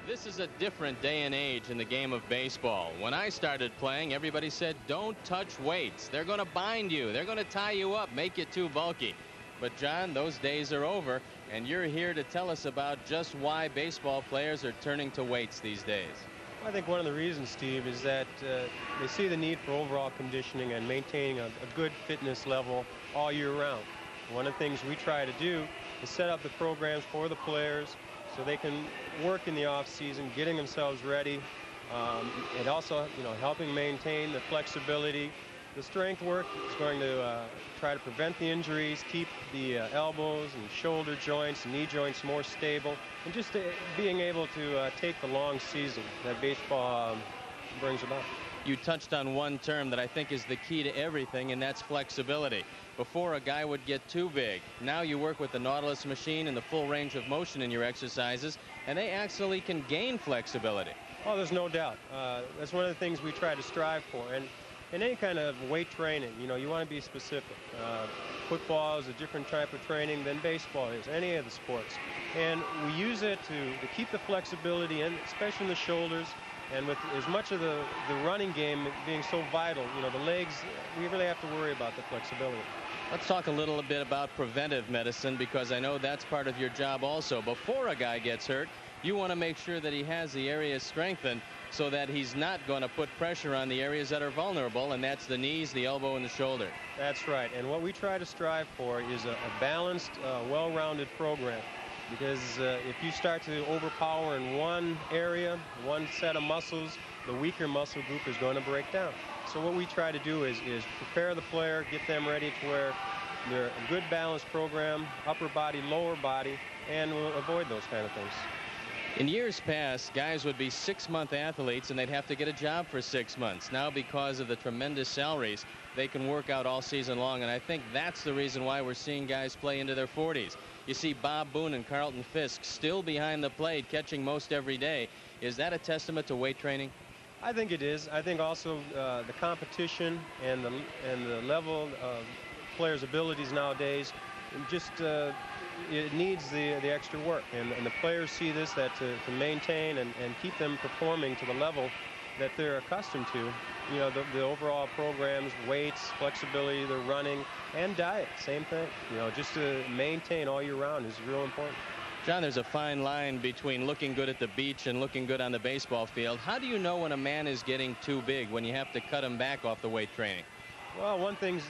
This is a different day and age in the game of baseball. When I started playing, everybody said, don't touch weights. They're going to bind you. They're going to tie you up, make you too bulky. But, John, those days are over, and you're here to tell us about just why baseball players are turning to weights these days. I think one of the reasons, Steve, is that they see the need for overall conditioning and maintaining a good fitness level all year round. One of the things we try to do is set up the programs for the players so they can work in the off season, getting themselves ready, and also, helping maintain the flexibility. The strength work is going to try to prevent the injuries, keep the elbows and shoulder joints and knee joints more stable, and just being able to take the long season that baseball brings about. You touched on one term that I think is the key to everything, and that's flexibility. Before, a guy would get too big. Now you work with the Nautilus machine and the full range of motion in your exercises, and they actually can gain flexibility. Oh, there's no doubt. That's one of the things we try to strive for. And in any kind of weight training, you want to be specific. Football is a different type of training than baseball is, any of the sports. And we use it to keep the flexibility, and especially in the shoulders. And with as much of the running game being so vital, the legs, we really have to worry about the flexibility. Let's talk a little bit about preventive medicine, because I know that's part of your job also. Before a guy gets hurt, you want to make sure that he has the areas strengthened so that he's not going to put pressure on the areas that are vulnerable, and that's the knees, the elbow, and the shoulder. That's right. And what we try to strive for is a balanced, well-rounded program. Because if you start to overpower in one area, one set of muscles, the weaker muscle group is going to break down. So what we try to do is prepare the player, get them ready to where they're a good balanced program, upper body, lower body, and we'll avoid those kind of things. In years past, guys would be 6-month athletes and they'd have to get a job for 6 months. Now, because of the tremendous salaries, they can work out all season long, and I think that's the reason why we're seeing guys play into their 40s. You see Bob Boone and Carlton Fisk still behind the plate, catching most every day. Is that a testament to weight training? I think it is. I think also the competition and the level of players' abilities nowadays, just it needs the extra work, and the players see this, that to maintain and keep them performing to the level that they're accustomed to, the overall programs, weights, flexibility, the running, and diet, same thing. Just to maintain all year round is real important. John, there's a fine line between looking good at the beach and looking good on the baseball field. How do you know when a man is getting too big, when you have to cut him back off the weight training? Well, one thing's,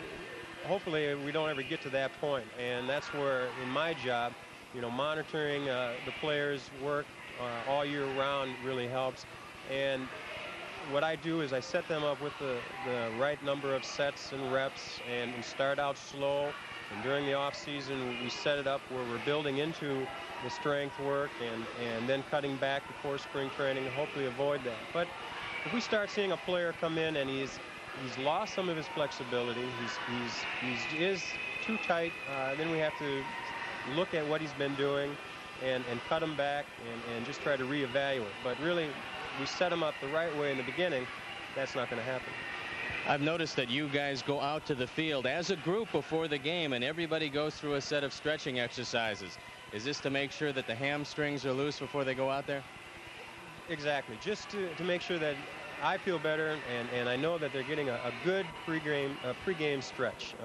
hopefully we don't ever get to that point, and that's where, in my job, monitoring the players' work all year round really helps. And what I do is I set them up with the right number of sets and reps, and start out slow. And during the off season, we set it up where we're building into the strength work and then cutting back before spring training and hopefully avoid that. But if we start seeing a player come in and he's lost some of his flexibility, he is too tight, then we have to look at what he's been doing and cut him back and just try to reevaluate. But really, we set him up the right way in the beginning, that's not going to happen. I've noticed that you guys go out to the field as a group before the game, and everybody goes through a set of stretching exercises. Is this to make sure that the hamstrings are loose before they go out there? Exactly, just to make sure that I feel better, and I know that they're getting a good pre-game stretch.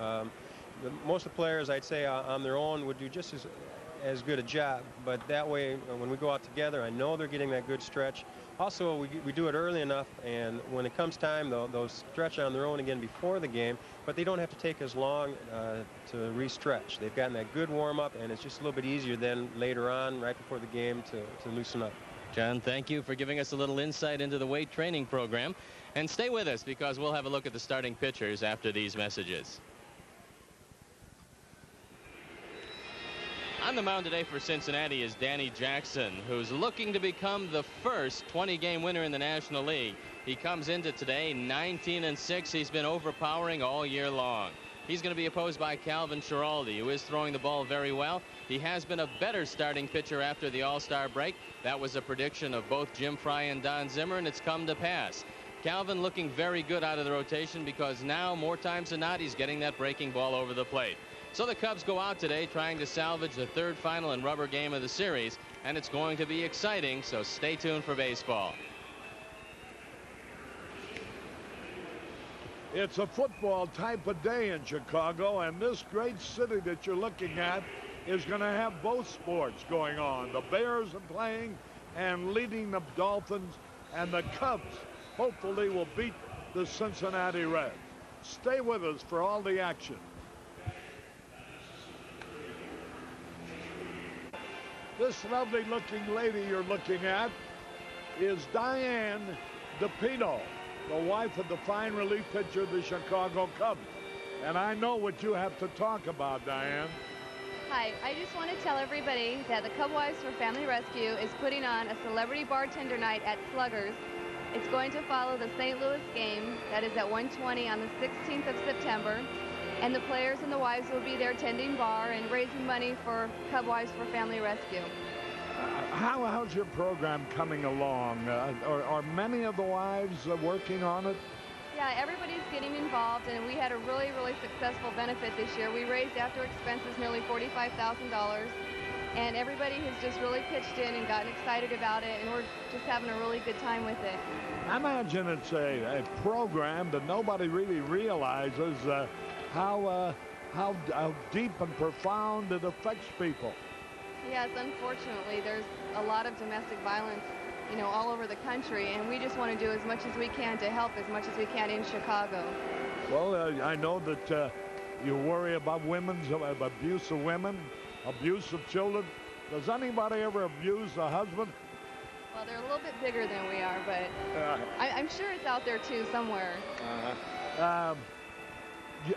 Most of the players, I'd say, on their own would do just as good a job, but that way, when we go out together, I know they're getting that good stretch. Also, we do it early enough, and when it comes time, they'll stretch on their own again before the game, but they don't have to take as long to re-stretch. They've gotten that good warm-up, and it's just a little bit easier then later on, right before the game, to loosen up. John, thank you for giving us a little insight into the weight training program. And stay with us, because we'll have a look at the starting pitchers after these messages. On the mound today for Cincinnati is Danny Jackson, who's looking to become the first 20-game winner in the National League. He comes into today 19-6. He's been overpowering all year long. He's going to be opposed by Calvin Schiraldi, who is throwing the ball very well. He has been a better starting pitcher after the All-Star break. That was a prediction of both Jim Fry and Don Zimmer, and it's come to pass. Calvin looking very good out of the rotation, because now, more times than not, he's getting that breaking ball over the plate. So the Cubs go out today trying to salvage the third, final, and rubber game of the series, and it's going to be exciting, so stay tuned for baseball. It's a football type of day in Chicago, and this great city that you're looking at is going to have both sports going on. The Bears are playing and leading the Dolphins, and the Cubs hopefully will beat the Cincinnati Reds. Stay with us for all the action. This lovely looking lady you're looking at is Diane DePino, the wife of the fine relief pitcher of the Chicago Cubs. And I know what you have to talk about, Diane. Hi, I just want to tell everybody that the Cub Wives for Family Rescue is putting on a celebrity bartender night at Sluggers. It's going to follow the St. Louis game that is at 1:20 on the 16th of September. And the players and the wives will be there tending bar and raising money for Cub Wives for Family Rescue. How's your program coming along? Are many of the wives working on it? Yeah, everybody's getting involved, and we had a really, really successful benefit this year. We raised after expenses nearly $45,000, and everybody has just really pitched in and gotten excited about it, and we're just having a really good time with it. I imagine it's a program that nobody really realizes how deep and profound it affects people. Yes, unfortunately, there's a lot of domestic violence, you know, all over the country, and we just want to do as much as we can to help as much as we can in Chicago. Well, I know that you worry about abuse of women, abuse of children. Does anybody ever abuse a husband? Well, they're a little bit bigger than we are, but I'm sure it's out there too somewhere.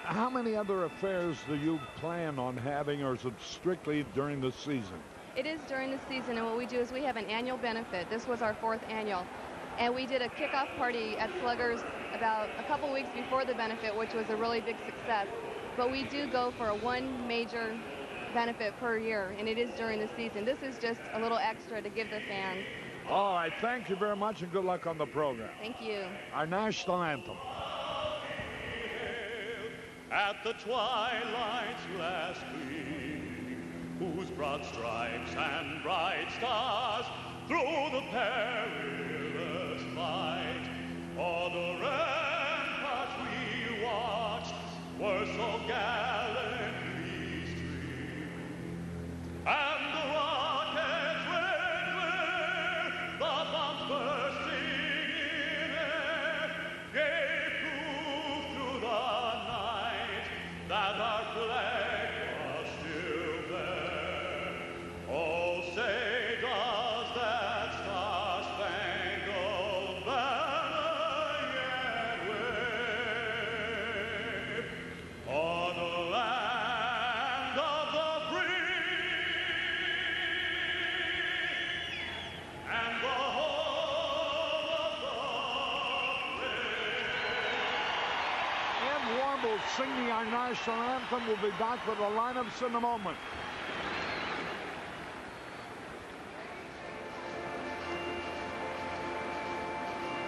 How many other affairs do you plan on having, or is it strictly during the season? It is during the season, and what we do is we have an annual benefit. This was our 4th annual, and we did a kickoff party at Sluggers about a couple weeks before the benefit, which was a really big success. But we do go for one major benefit per year, and it is during the season. This is just a little extra to give the fans. All right, thank you very much, and good luck on the program. Thank you. Our national anthem. At the twilight's last gleam, whose broad stripes and bright stars through the perilous fight, all the ramparts we watched were so gallantly streamed, and the rockets went clear, the bombs bursting in air, gave proof through the night that our flag was still there. Oh, say does that star-spangled banner yet wave o'er the land of the free and the home of the brave. And Warble singing our national anthem. We'll be back with the lineups in a moment.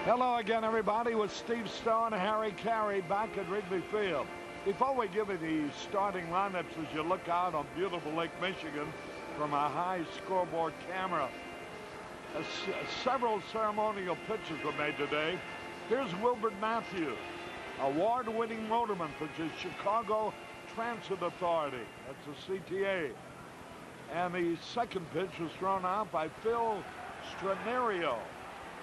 Hello again, everybody, with Steve Starr and Harry Caray back at Wrigley Field. Before we give you the starting lineups as you look out on beautiful Lake Michigan from a high scoreboard camera, several ceremonial pitches were made today. Here's Wilbert Matthews, award-winning motorman for the Chicago Transit Authority. That's the CTA. And the second pitch was thrown out by Phil Stranario,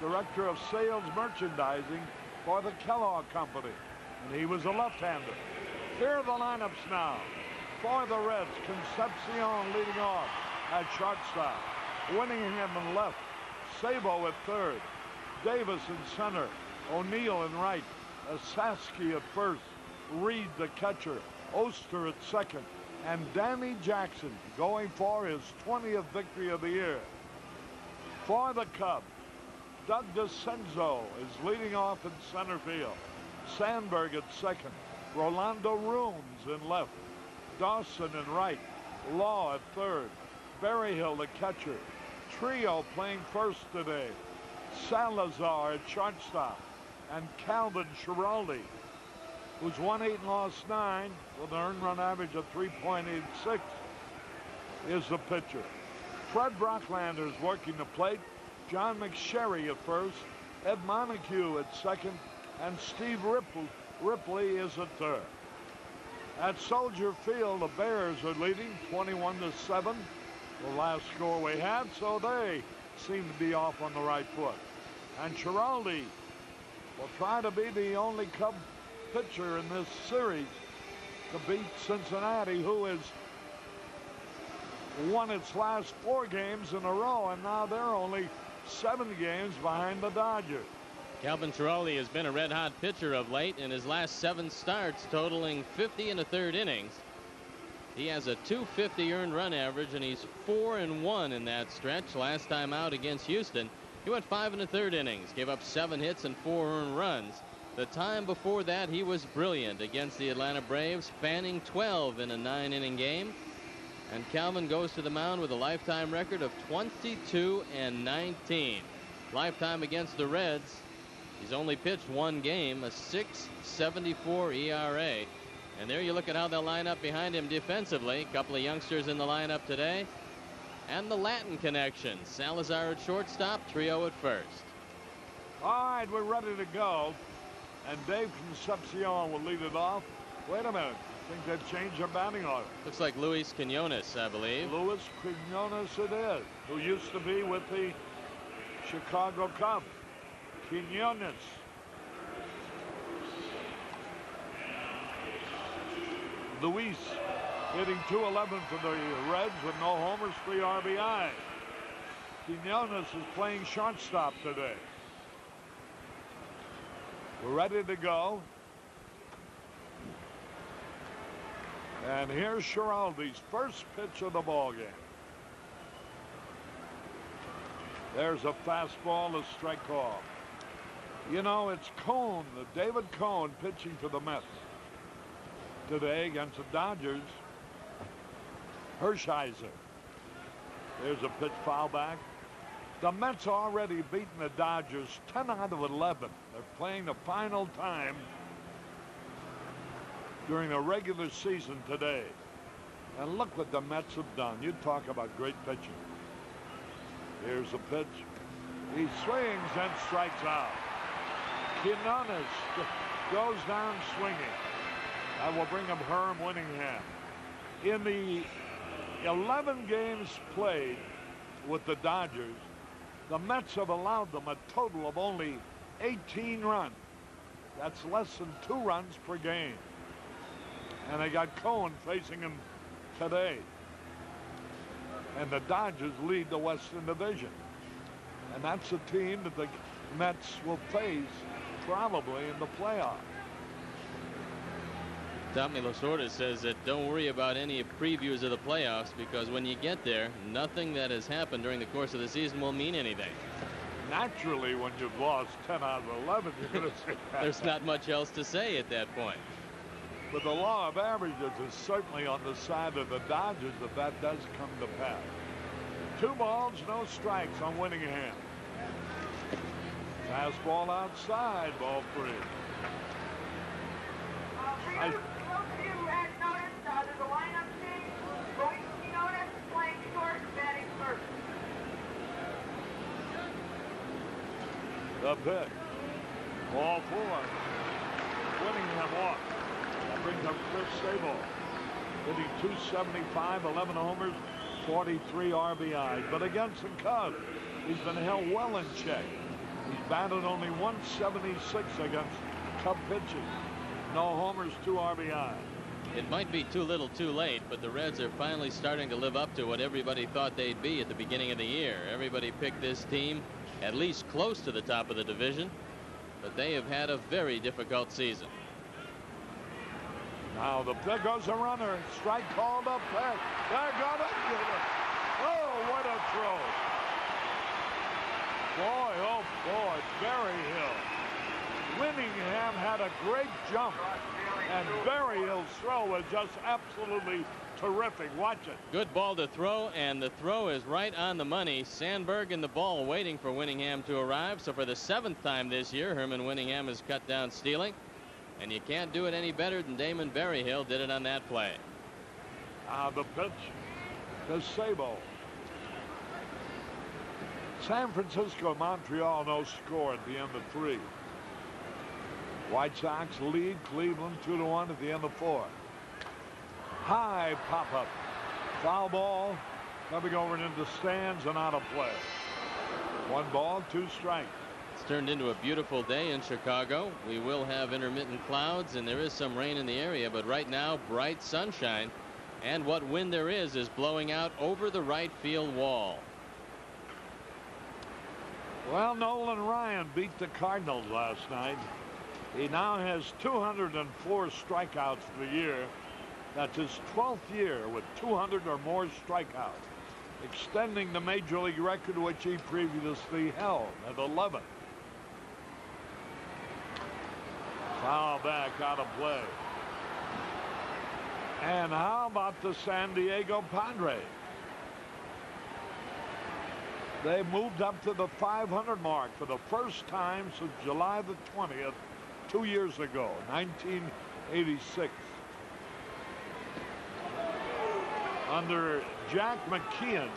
Director of Sales Merchandising for the Kellogg Company. And he was a left-hander. Here are the lineups now. For the Reds, Concepcion leading off at shortstop. Winningham in left. Sabo at third. Davis in center. O'Neill in right. Asaski at first. Reed the catcher. Oster at second. And Danny Jackson going for his 20th victory of the year. For the Cubs, Doug DeCenzo is leading off in center field. Sandberg at second. Rolando Runes in left. Dawson in right. Law at third. Berryhill the catcher. Trio playing first today. Salazar at shortstop. And Calvin Schiraldi, who's won 8 and lost 9 with an earned run average of 3.86, is the pitcher. Fred Brocklander is working the plate. John McSherry at first. Ed Montague at second. And Steve Ripley is at third. At Soldier Field, the Bears are leading 21-7. The last score we had, so they seem to be off on the right foot. And Schiraldi will try to be the only Cub pitcher in this series to beat Cincinnati, who has won its last 4 games in a row, and now they're only 7 games behind the Dodgers. Calvin Schiraldi has been a red-hot pitcher of late in his last 7 starts, totaling 50 1/3 innings. He has a .250 earned run average, and he's 4-1 in that stretch. Last time out against Houston, he went 5 1/3 innings, gave up 7 hits and 4 earned runs. The time before that, he was brilliant against the Atlanta Braves, fanning 12 in a 9-inning game. And Calvin goes to the mound with a lifetime record of 22-19. Lifetime against the Reds, he's only pitched 1 game, a .674 ERA. And there you look at how they'll line up behind him defensively. A couple of youngsters in the lineup today. And the Latin connection. Salazar at shortstop, Trio at first. All right, we're ready to go. And Dave Concepcion will lead it off. Wait a minute. I think they've changed their batting order. Looks like Luis Quinones, I believe. Luis Quinones it is, who used to be with the Chicago Cubs. Quinones. Luis hitting .211 for the Reds with no homers, 3 RBI. Quinones is playing shortstop today. We're ready to go. And here's Schiraldi's first pitch of the ball game. There's a fastball, a strike call. You know, it's Cone, David Cone, pitching for the Mets today against the Dodgers. Hershiser. There's a pitch foul back. The Mets already beaten the Dodgers 10 out of 11. They're playing the final time during the regular season today. And look what the Mets have done. You talk about great pitching. Here's a pitch. He swings and strikes out. Quinones goes down swinging. That will bring up Herm Winningham. In the 11 games played with the Dodgers, the Mets have allowed them a total of only 18 runs. That's less than 2 runs per game. And they got Cone facing him today. And the Dodgers lead the Western Division. And that's a team that the Mets will face probably in the playoffs. Tommy Lasorda says that don't worry about any previews of the playoffs, because when you get there, nothing that has happened during the course of the season will mean anything. Naturally, when you've lost 10 out of 11, you're going to say that. There's not much else to say at that point. But the law of averages is certainly on the side of the Dodgers that does come to pass. 2 balls, no strikes on Winningham. Fastball outside, ball 3. The pitch. Ball 4. Winningham off. That brings up Chris Sable. Hitting .275, 11 homers, 43 RBIs. But against the Cubs, he's been held well in check. He's batted only .176 against Cub pitching. No homers, 2 RBIs. It might be too little too late, but the Reds are finally starting to live up to what everybody thought they'd be at the beginning of the year. Everybody picked this team at least close to the top of the division, but they have had a very difficult season. Now there goes a runner. Strike called up there. There got it. Oh, what a throw. Boy, oh boy, Berryhill. Winningham had a great jump, and Berryhill's throw was just absolutely terrific. Watch it. Good ball to throw, and the throw is right on the money. Sandberg in the ball waiting for Winningham to arrive. So for the 7th time this year, Herman Winningham has cut down stealing. And you can't do it any better than Damon Berryhill did it on that play. The pitch to Sabo. San Francisco, Montreal, no score at the end of 3. White Sox lead Cleveland 2-1 at the end of 4. High pop-up. Foul ball coming over into the stands and out of play. 1 ball, 2 strikes. It's turned into a beautiful day in Chicago. We will have intermittent clouds and there is some rain in the area, but right now bright sunshine, and what wind there is blowing out over the right field wall. Well, Nolan Ryan beat the Cardinals last night. He now has 204 strikeouts for the year. That's his 12th year with 200 or more strikeouts, extending the major league record which he previously held at 11. Foul back, out of play. And how about the San Diego Padres? They moved up to the 500 mark for the first time since July the 20th, 2 years ago, 1986. Under Jack McKeon,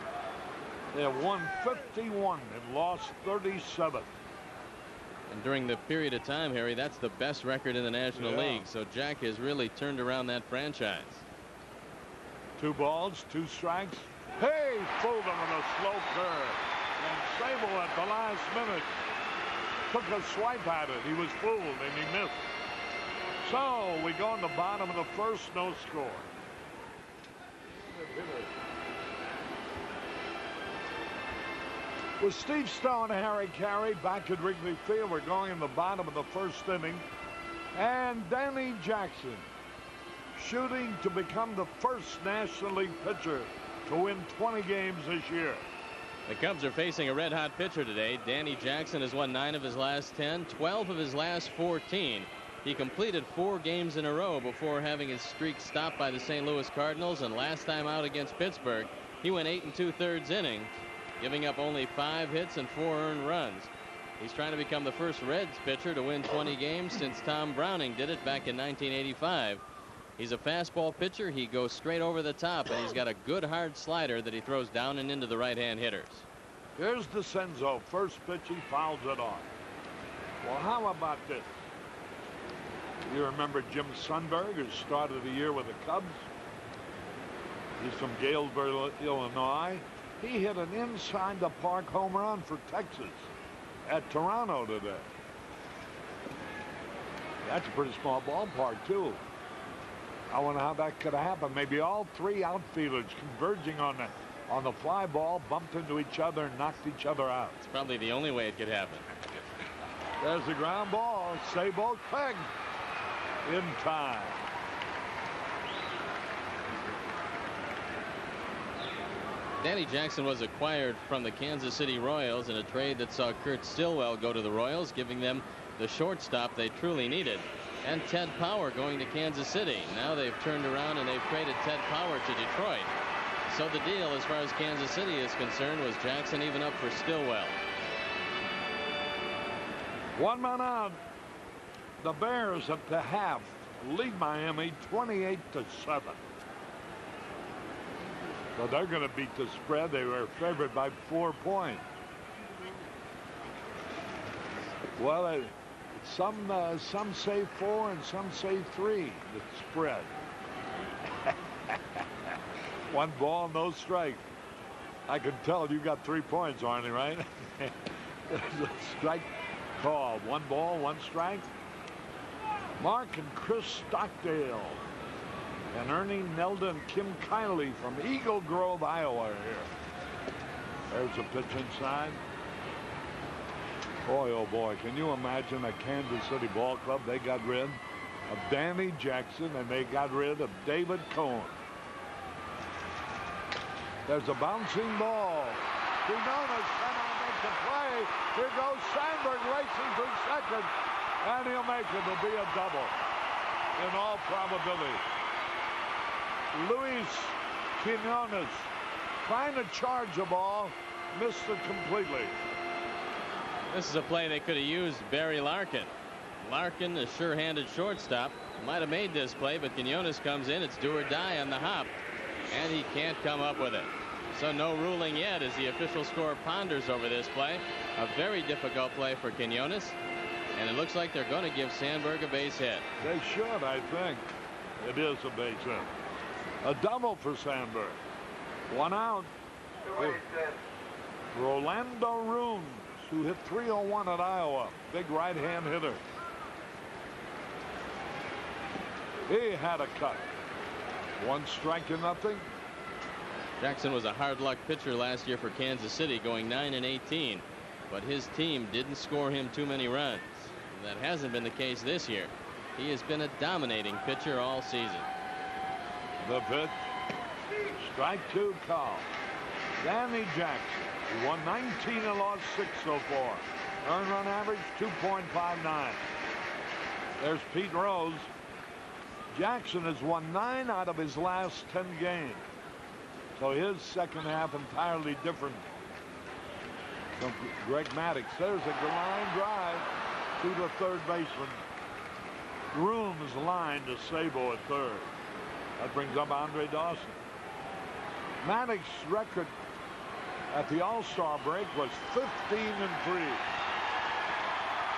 they have won 51 and lost 37. And during the period of time, Harry, that's the best record in the National League. So Jack has really turned around that franchise. 2 balls, 2 strikes. Hey, fooled him with a slow curve. And Sable at the last minute took a swipe at it. He was fooled and he missed. So we go in the bottom of the first, no score. With Steve Stone and Harry Caray back at Wrigley Field, we're going in the bottom of the first inning. And Danny Jackson shooting to become the first National League pitcher to win 20 games this year. The Cubs are facing a red-hot pitcher today. Danny Jackson has won 9 of his last 10, 12 of his last 14. He completed 4 games in a row before having his streak stopped by the St. Louis Cardinals, and last time out against Pittsburgh, he went 8 2/3 innings, giving up only 5 hits and 4 earned runs. He's trying to become the first Reds pitcher to win 20 games since Tom Browning did it back in 1985. He's a fastball pitcher. He goes straight over the top, and he's got a good hard slider that he throws down and into the right-hand hitters. Here's DeCenzo. First pitch, he fouls it off. Well, how about this? You remember Jim Sundberg, who started the year with the Cubs? He's from Galesburg, Illinois. He hit an inside the park home run for Texas at Toronto today. That's a pretty small ballpark, too. I wonder how that could have happened. Maybe all 3 outfielders converging on the fly ball bumped into each other and knocked each other out. It's probably the only way it could happen. There's the ground ball. Sabo pegged in time. Danny Jackson was acquired from the Kansas City Royals in a trade that saw Kurt Stillwell go to the Royals, giving them the shortstop they truly needed. And Ted Power going to Kansas City. Now they've turned around and they've traded Ted Power to Detroit. So the deal, as far as Kansas City is concerned, was Jackson even up for Stillwell. 1 man out. The Bears at the half lead Miami 28-7. So they're going to beat the spread. They were favored by 4 points. Well, some say 4 and some say 3. The spread. 1 ball, no strike. I can tell you got 3 points, Arnie, right? There's a strike call. 1 ball, 1 strike. Mark and Chris Stockdale and Ernie Nelda and Kim Kiley from Eagle Grove, Iowa are here. There's a pitch inside. Boy, oh boy, can you imagine a Kansas City ball club? They got rid of Danny Jackson and they got rid of David Cohn. There's a bouncing ball. Quinones cannot make the play. Here goes Sandberg racing for second, and he'll make it. It'll be a double in all probability. Luis Quinones trying to charge the ball, missed it completely. This is a play they could have used Barry Larkin. Larkin, a sure-handed shortstop, might have made this play, but Quinones comes in. It's do or die on the hop, and he can't come up with it. So no ruling yet as the official score ponders over this play. A very difficult play for Quinones. And it looks like they're going to give Sandberg a base hit. They should, I think. It is a base hit. A double for Sandberg. 1 out. Rolando Runes, who hit .301 at Iowa. Big right-hand hitter. He had a cut. 1 strike to nothing. Jackson was a hard luck pitcher last year for Kansas City, going 9-18. But his team didn't score him too many runs. That hasn't been the case this year. He has been a dominating pitcher all season. The pitch. Strike 2 call. Danny Jackson, who won 19 and lost 6 so far. Earned run average 2.59. There's Pete Rose. Jackson has won 9 out of his last 10 games. So his second half entirely different from Greg Maddux. There's a line drive to the third baseman. Rooms line to Sabo at third. That brings up Andre Dawson. Maddox's record at the All-Star break was 15-3.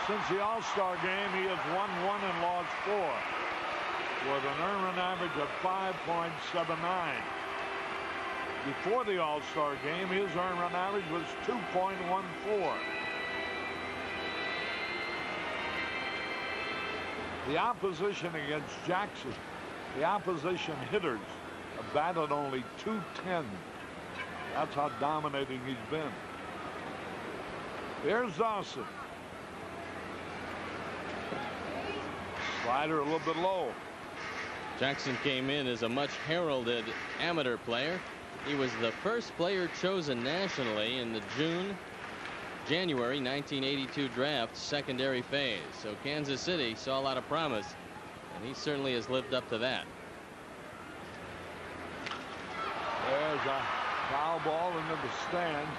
Since the All-Star game, he has won 1 and lost 4, with an earned run average of 5.79. Before the All-Star game, his earned run average was 2.14. The opposition against Jackson, the opposition hitters, have batted only .210. That's how dominating he's been. Here's Dawson. Slider a little bit low. Jackson came in as a much heralded amateur player. He was the first player chosen nationally in the January 1982 draft secondary phase. So Kansas City saw a lot of promise, and he certainly has lived up to that. There's a foul ball into the stands.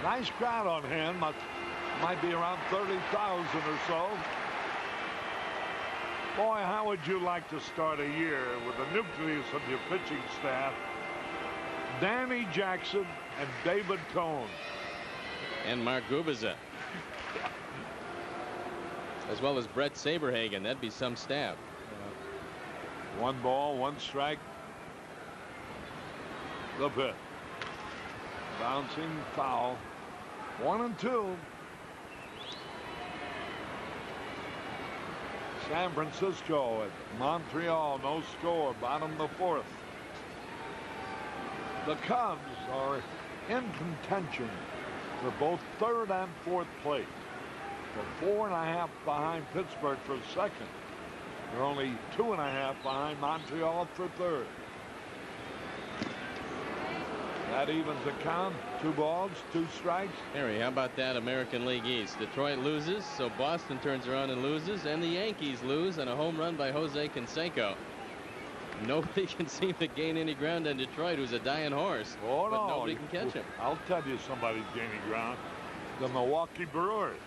Nice crowd on hand. Might be around 30,000 or so. Boy, how would you like to start a year with the nucleus of your pitching staff? Danny Jackson and David Cone. And Mark Gubiza. As well as Brett Saberhagen. That'd be some staff. 1 ball, 1 strike. The pitch. Bouncing foul. 1-2. San Francisco at Montreal, no score, bottom of the 4th. The Cubs are in contention for both 3rd and 4th place. They're 4.5 behind Pittsburgh for 2nd. They're only 2.5 behind Montreal for 3rd. That evens the count. 2 balls, 2 strikes. Harry, how about that American League East? Detroit loses, so Boston turns around and loses, and the Yankees lose on a home run by Jose Canseco. Nobody can seem to gain any ground on Detroit, who's a dying horse. Oh, but no. nobody can catch him. I'll tell you somebody's gaining ground. The Milwaukee Brewers.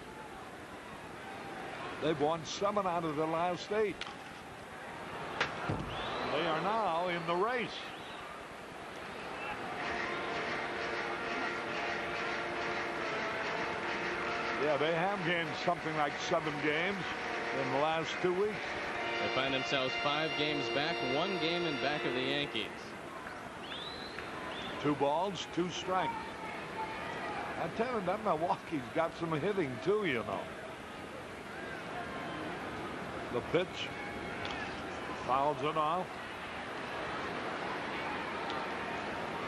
They've won 7 out of their last 8. They are now in the race. Yeah, they have gained something like 7 games in the last 2 weeks. They find themselves 5 games back, 1 game in back of the Yankees. 2 balls, 2 strikes. I tell you, that Milwaukee's got some hitting too, you know. The pitch. Fouls it off.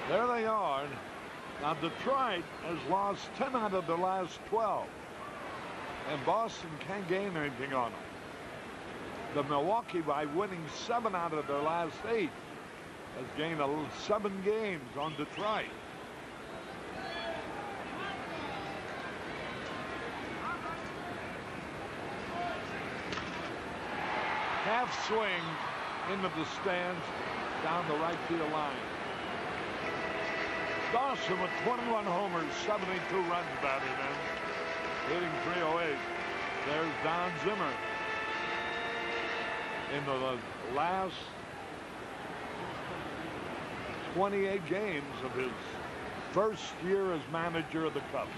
There they are. Now Detroit has lost 10 out of the last 12. And Boston can't gain anything on them. The Milwaukee, by winning 7 out of their last 8, has gained 7 games on Detroit. Half swing into the stands down the right field line. Dawson with 21 homers, 72 runs batted in, hitting .308. There's Don Zimmer in the last 28 games of his first year as manager of the Cubs.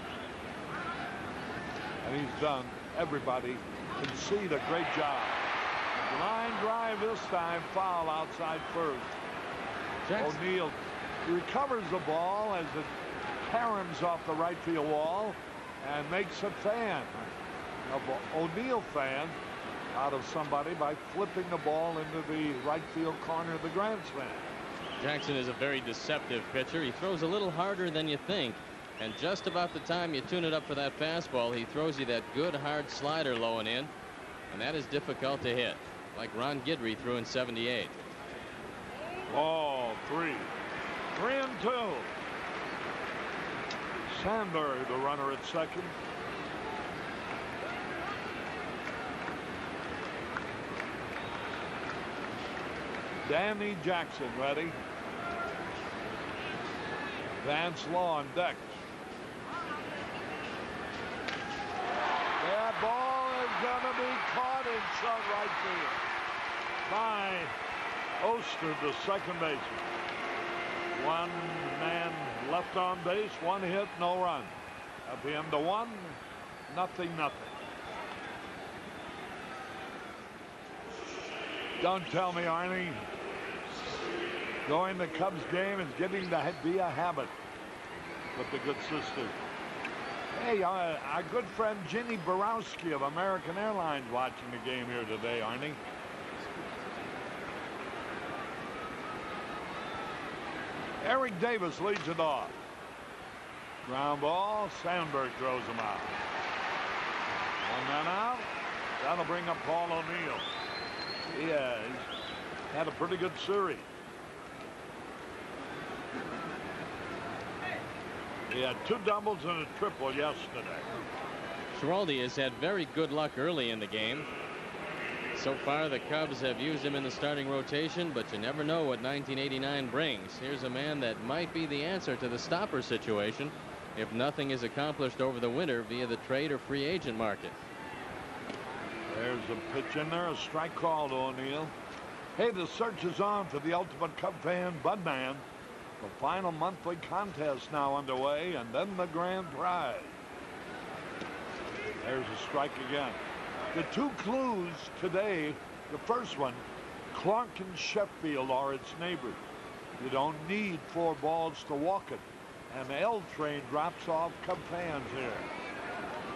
And he's done, everybody concede a great job. Line drive this time, foul outside first. Jackson. O'Neill recovers the ball as it caroms off the right field wall and makes a fan, of O'Neill fan, out of somebody by flipping the ball into the right field corner of the grandstand. Jackson is a very deceptive pitcher. He throws a little harder than you think. And just about the time you tune it up for that fastball, he throws you that good hard slider low and in. And that is difficult to hit, like Ron Guidry threw in '78. Ball 3. 3-2. Sandberg, the runner at second. Danny Jackson ready. Vance Law on deck. That ball is going to be caught in short right field by Oster, the second baseman. One man left on base, one hit, no run. At the end of one, nothing. Don't tell me, Arnie, going to Cubs game is getting to be a habit with the good sisters. Hey, our good friend Ginny Borowski of American Airlines watching the game here today, Arnie. Eric Davis leads it off. Ground ball, Sandberg throws him out. One man out. That'll bring up Paul O'Neill. He has had a pretty good series. He had 2 doubles and a triple yesterday. Schiraldi has had very good luck early in the game. So far, the Cubs have used him in the starting rotation, but you never know what 1989 brings. Here's a man that might be the answer to the stopper situation if nothing is accomplished over the winter via the trade or free agent market. There's a pitch in there, a strike called O'Neill. Hey, the search is on for the ultimate Cub fan, Budman. The final monthly contest now underway, and then the grand prize. There's a strike again. The 2 clues today, the first one, Clark and Sheffield are its neighbors. You don't need 4 balls to walk it. And the L train drops off Cub fans here.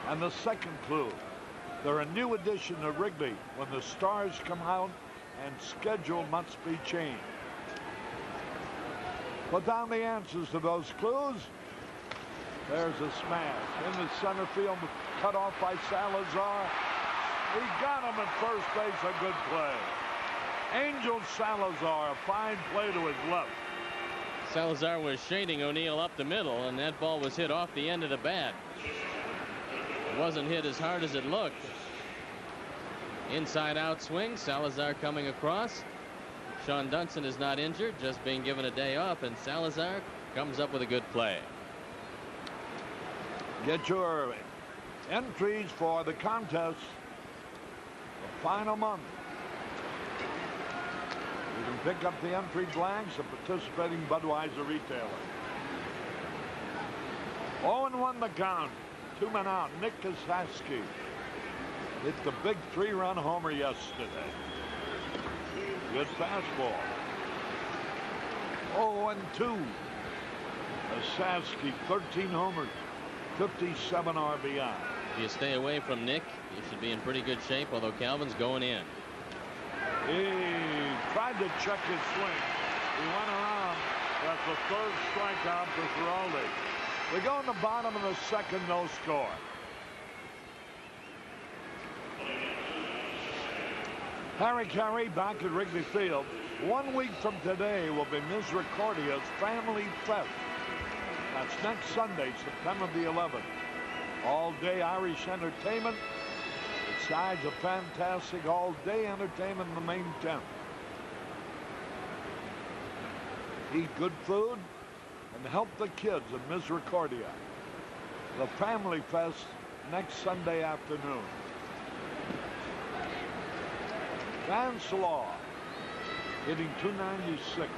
And the second clue, they're a new addition to Wrigley when the stars come out and schedule must be changed. Put down the answers to those clues. There's a smash in the center field, cut off by Salazar. He got him at first base, a good play. Angel Salazar, a fine play to his left. Salazar was shading O'Neill up the middle, and that ball was hit off the end of the bat. It wasn't hit as hard as it looked. Inside out swing, Salazar coming across. Sean Dunson is not injured, just being given a day off, and Salazar comes up with a good play. Get your entries for the contest. The final month. You can pick up the entry blanks at participating Budweiser retailer. 0-1 the count. 2 men out. Nick Kasaski hit the big 3-run homer yesterday. Good fastball. 0-2. Kasaski, 13 homers, 57 RBI. If you stay away from Nick, you should be in pretty good shape, although Calvin's going in. He tried to check his swing. He went around. That's the 3rd strikeout for Schiraldi. We go in the bottom of the 2nd, no score. Harry Caray back at Wrigley Field. 1 week from today will be Misericordia's Family Fest. That's next Sunday, September the 11th. All-day Irish entertainment. Besides a fantastic all-day entertainment in the main tent. Eat good food and help the kids at Misericordia. The Family Fest next Sunday afternoon. Vance Law hitting .296.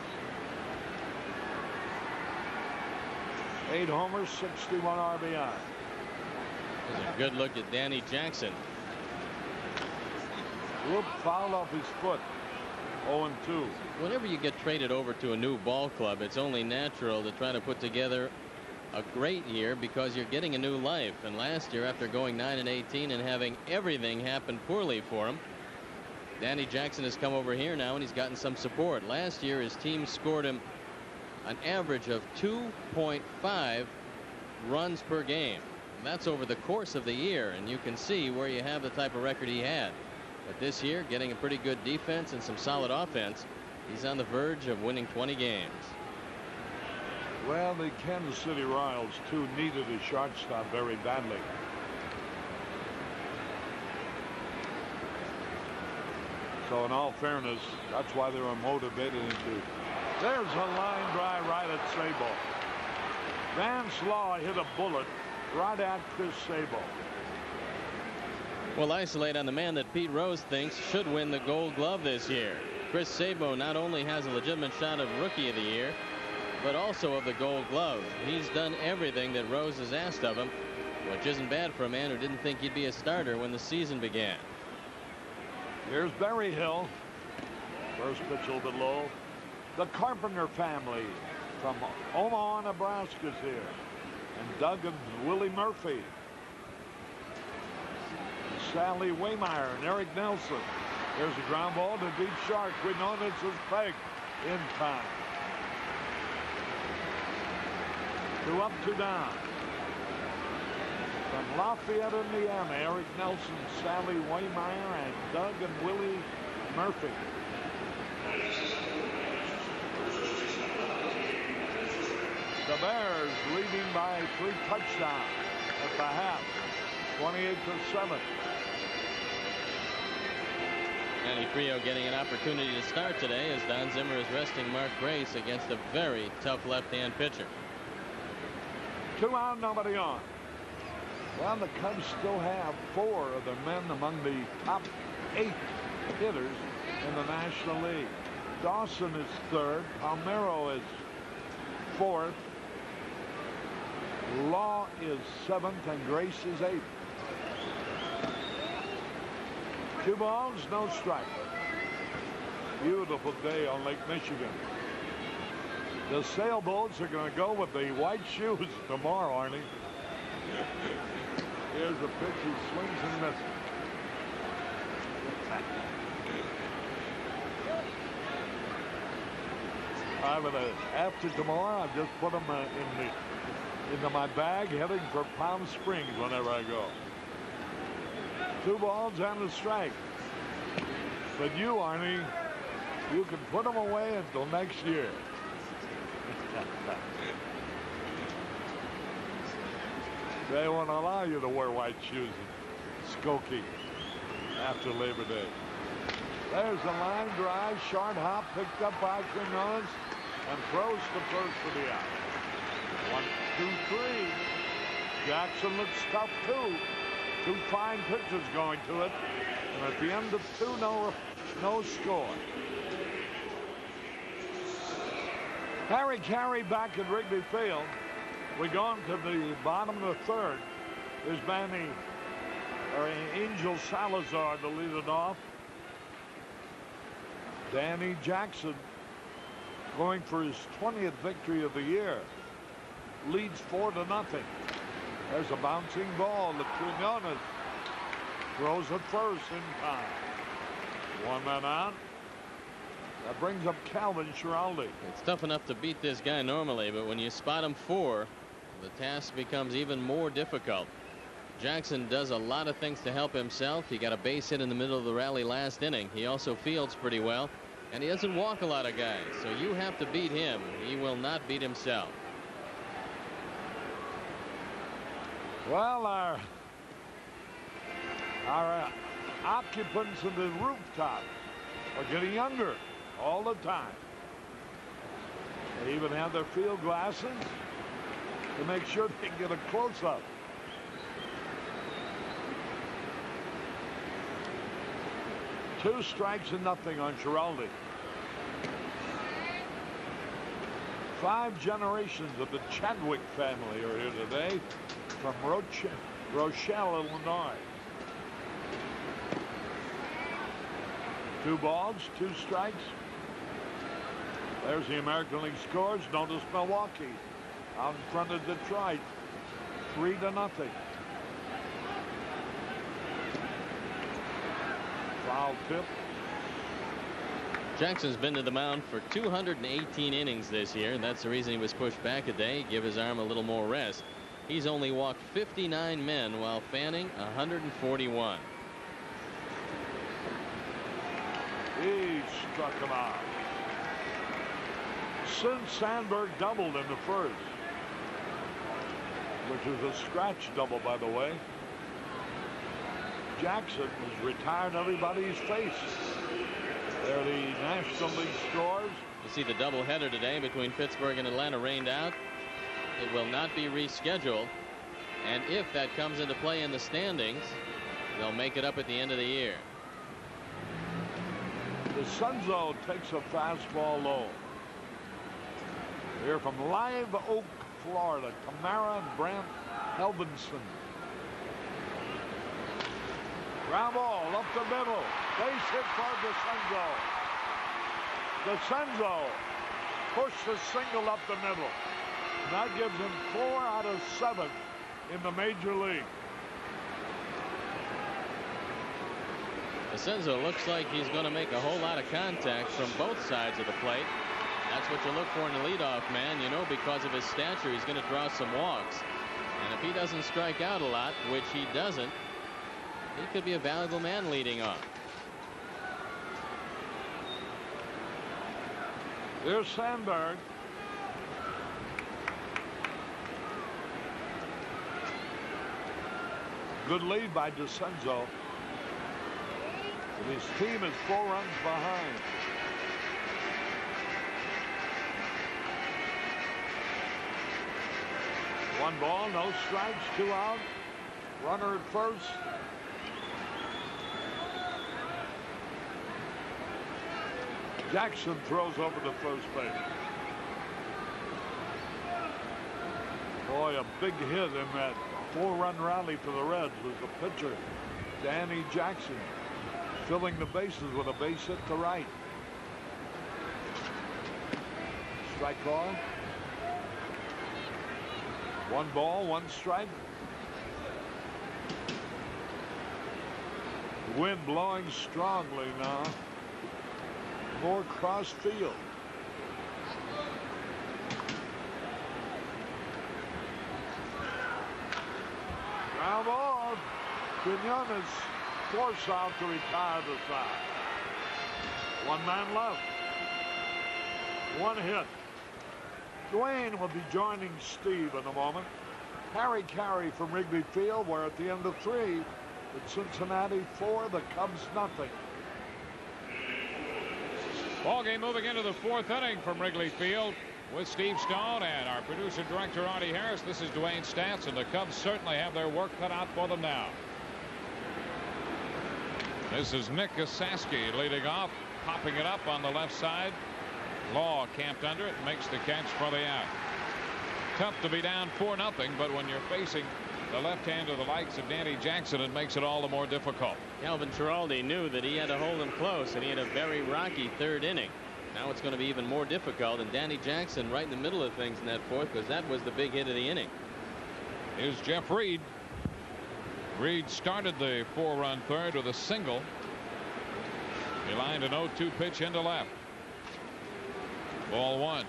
8 homers, 61 RBI. There's a good look at Danny Jackson. Whoop, foul off his foot. 0-2. Whenever you get traded over to a new ball club, it's only natural to try to put together a great year because you're getting a new life. And last year, after going 9-18 and having everything happen poorly for him, Danny Jackson has come over here now and he's gotten some support. Last year, his team scored him an average of 2.5 runs per game. And that's over the course of the year, and you can see where you have the type of record he had. But this year, getting a pretty good defense and some solid offense, he's on the verge of winning 20 games. Well, the Kansas City Royals, too, needed a shortstop very badly. So in all fairness, that's why they were motivated into. There's a line drive right at Sabo. Vance Law hit a bullet right at Chris Sabo. Will isolate on the man that Pete Rose thinks should win the Gold Glove this year. Chris Sabo not only has a legitimate shot of Rookie of the Year, but also of the Gold Glove. He's done everything that Rose has asked of him, which isn't bad for a man who didn't think he'd be a starter when the season began. Here's Berryhill. First pitch a little bit low. The Carpenter family from Omaha, Nebraska is here. And Doug and Willie Murphy. Sally Waymeyer and Eric Nelson. There's a ground ball to deep short. Quinones is pegged in time. 2 up, 2 down. From Lafayette, Indiana, Eric Nelson, Sally Waymeyer, and Doug and Willie Murphy. The Bears leading by 3 touchdowns at the half. 28-7. Manny Trio getting an opportunity to start today as Don Zimmer is resting Mark Grace against a very tough left-hand pitcher. 2 out, nobody on. Well, the Cubs still have 4 of their men among the top 8 hitters in the National League. Dawson is 3rd. Palmeiro is 4th. Law is 7th, and Grace is 8th. 2 balls, no strike. Beautiful day on Lake Michigan. The sailboats are going to go with the white shoes tomorrow, Arnie. Here's a pitch. He swings and misses. After tomorrow, I've just put them into my bag, heading for Palm Springs whenever I go. 2 balls and a strike. But you, Arnie, you can put them away until next year. They won't allow you to wear white shoes in Skokie after Labor Day. There's a line drive, short hop, picked up by Quinones, and throws to first for the out. 1, 2, 3. Jackson looks tough too. 2 fine pitches going to it, and at the end of 2, no score. Harry Caray back at Wrigley Field. We go on to the bottom of the 3rd. There's Angel Salazar to lead it off. Danny Jackson going for his 20th victory of the year. Leads 4-0. There's a bouncing ball to Quinones. Throws it first in time. 1 man out. That brings up Calvin Schiraldi. It's tough enough to beat this guy normally, but when you spot him 4, the task becomes even more difficult. Jackson does a lot of things to help himself. He got a base hit in the middle of the rally last inning. He also fields pretty well, and he doesn't walk a lot of guys, so you have to beat him. He will not beat himself. Well, our occupants of the rooftop are getting younger all the time. They even have their field glasses to make sure they can get a close-up. Two strikes and nothing on Schiraldi. 5 generations of the Chadwick family are here today from Rochelle, Illinois. 2 balls, 2 strikes. There's the American League scores. Notice Milwaukee out in front of Detroit, 3-0. Foul tip. Jackson's been to the mound for 218 innings this year. That's the reason he was pushed back a day, give his arm a little more rest. He's only walked 59 men while fanning 141. He struck him out. Since Sandberg doubled in the first, which was a scratch double, by the way. Jackson was retiring everybody's face. They're the National League scores. You see the doubleheader today between Pittsburgh and Atlanta rained out. It will not be rescheduled. And if that comes into play in the standings, they'll make it up at the end of the year. DeCenzo takes a fastball low. Here from Live Oak, Florida, Tamara and Brant Helvinson. Ground ball up the middle. Base hit for DeCenzo. DeCenzo pushed the single up the middle. And that gives him 4 out of 7 in the major league. DeCenzo looks like he's going to make a whole lot of contact from both sides of the plate. That's what you look for in a leadoff man. You know, because of his stature, he's going to draw some walks. And if he doesn't strike out a lot, which he doesn't, he could be a valuable man leading off. Here's Sandberg. Good lead by DeCenzo. And his team is 4 runs behind. One ball, no strikes, 2 out. Runner at first. Jackson throws over to first base. Boy, a big hit in that 4-run rally for the Reds was the pitcher, Danny Jackson, filling the bases with a base hit to right. Strike call. 1 ball, 1 strike. The wind blowing strongly now. More cross field. Ground ball. Quinones forced out to retire the side. 1 man left. 1 hit. Dwayne will be joining Steve in a moment. Caray from Wrigley Field. We're at the end of 3. At Cincinnati 4, the Cubs nothing. Ball game moving into the 4th inning from Wrigley Field with Steve Stone and our producer director Artie Harris. This is Dwayne Stats, and the Cubs certainly have their work cut out for them now. This is Nick Gasaski leading off, popping it up on the left side. Law camped under it, makes the catch for the out. Tough to be down 4-0, but when you're facing the left hand of the likes of Danny Jackson, it makes it all the more difficult. Calvin Schiraldi knew that he had to hold him close, and he had a very rocky 3rd inning. Now it's going to be even more difficult, and Danny Jackson right in the middle of things in that 4th, because that was the big hit of the inning. Here's Jeff Reed. Reed started the 4-run 3rd with a single. He lined an 0-2 pitch into left. Ball 1.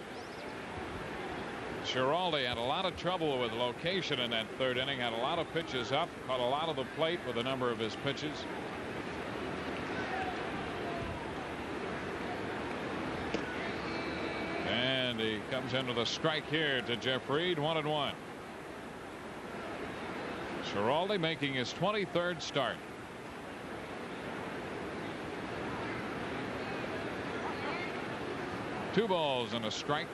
Schiraldi had a lot of trouble with location in that 3rd inning, had a lot of pitches up, caught a lot of the plate with a number of his pitches. And he comes into the strike here to Jeff Reed. 1-1. Schiraldi making his 23rd start. Two balls and a strike.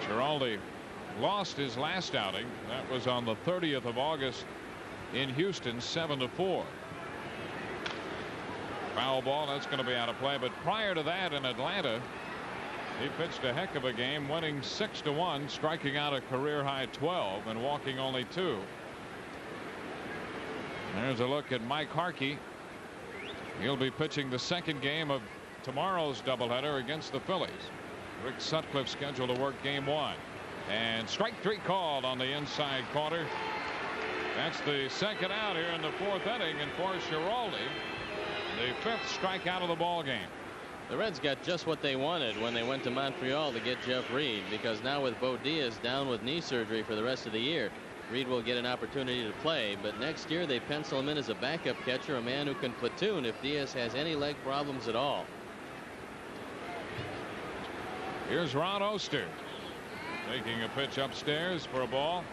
Schiraldi lost his last outing. That was on the 30th of August in Houston, 7-4. Foul ball. That's going to be out of play. But prior to that in Atlanta, He pitched a heck of a game, winning 6-1, striking out a career high 12 and walking only 2. There's a look at Mike Harkey. He'll be pitching the second game of tomorrow's doubleheader against the Phillies. Rick Sutcliffe scheduled to work game 1. And strike 3 called on the inside corner. That's the second out here in the 4th inning, and for Schiraldi, the 5th strikeout of the ball game. The Reds got just what they wanted when they went to Montreal to get Jeff Reed, because now with Bo Diaz down with knee surgery for the rest of the year, Reed will get an opportunity to play, but next year they pencil him in as a backup catcher, a man who can platoon if Diaz has any leg problems at all. Here's Ron Oster taking a pitch upstairs for a ball.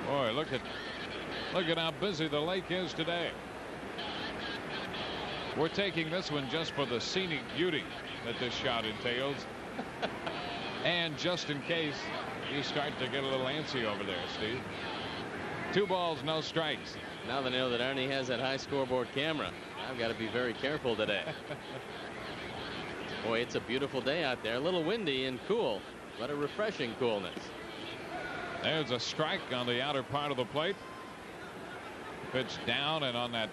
Boy, look at how busy the lake is today. We're taking this one just for the scenic beauty that this shot entails. And just in case you start to get a little antsy over there, Steve. 2 balls, no strikes. Now they know that Arnie has that high scoreboard camera. I've got to be very careful today. Boy, it's a beautiful day out there. A little windy and cool, but a refreshing coolness. There's a strike on the outer part of the plate. Pitch down and on that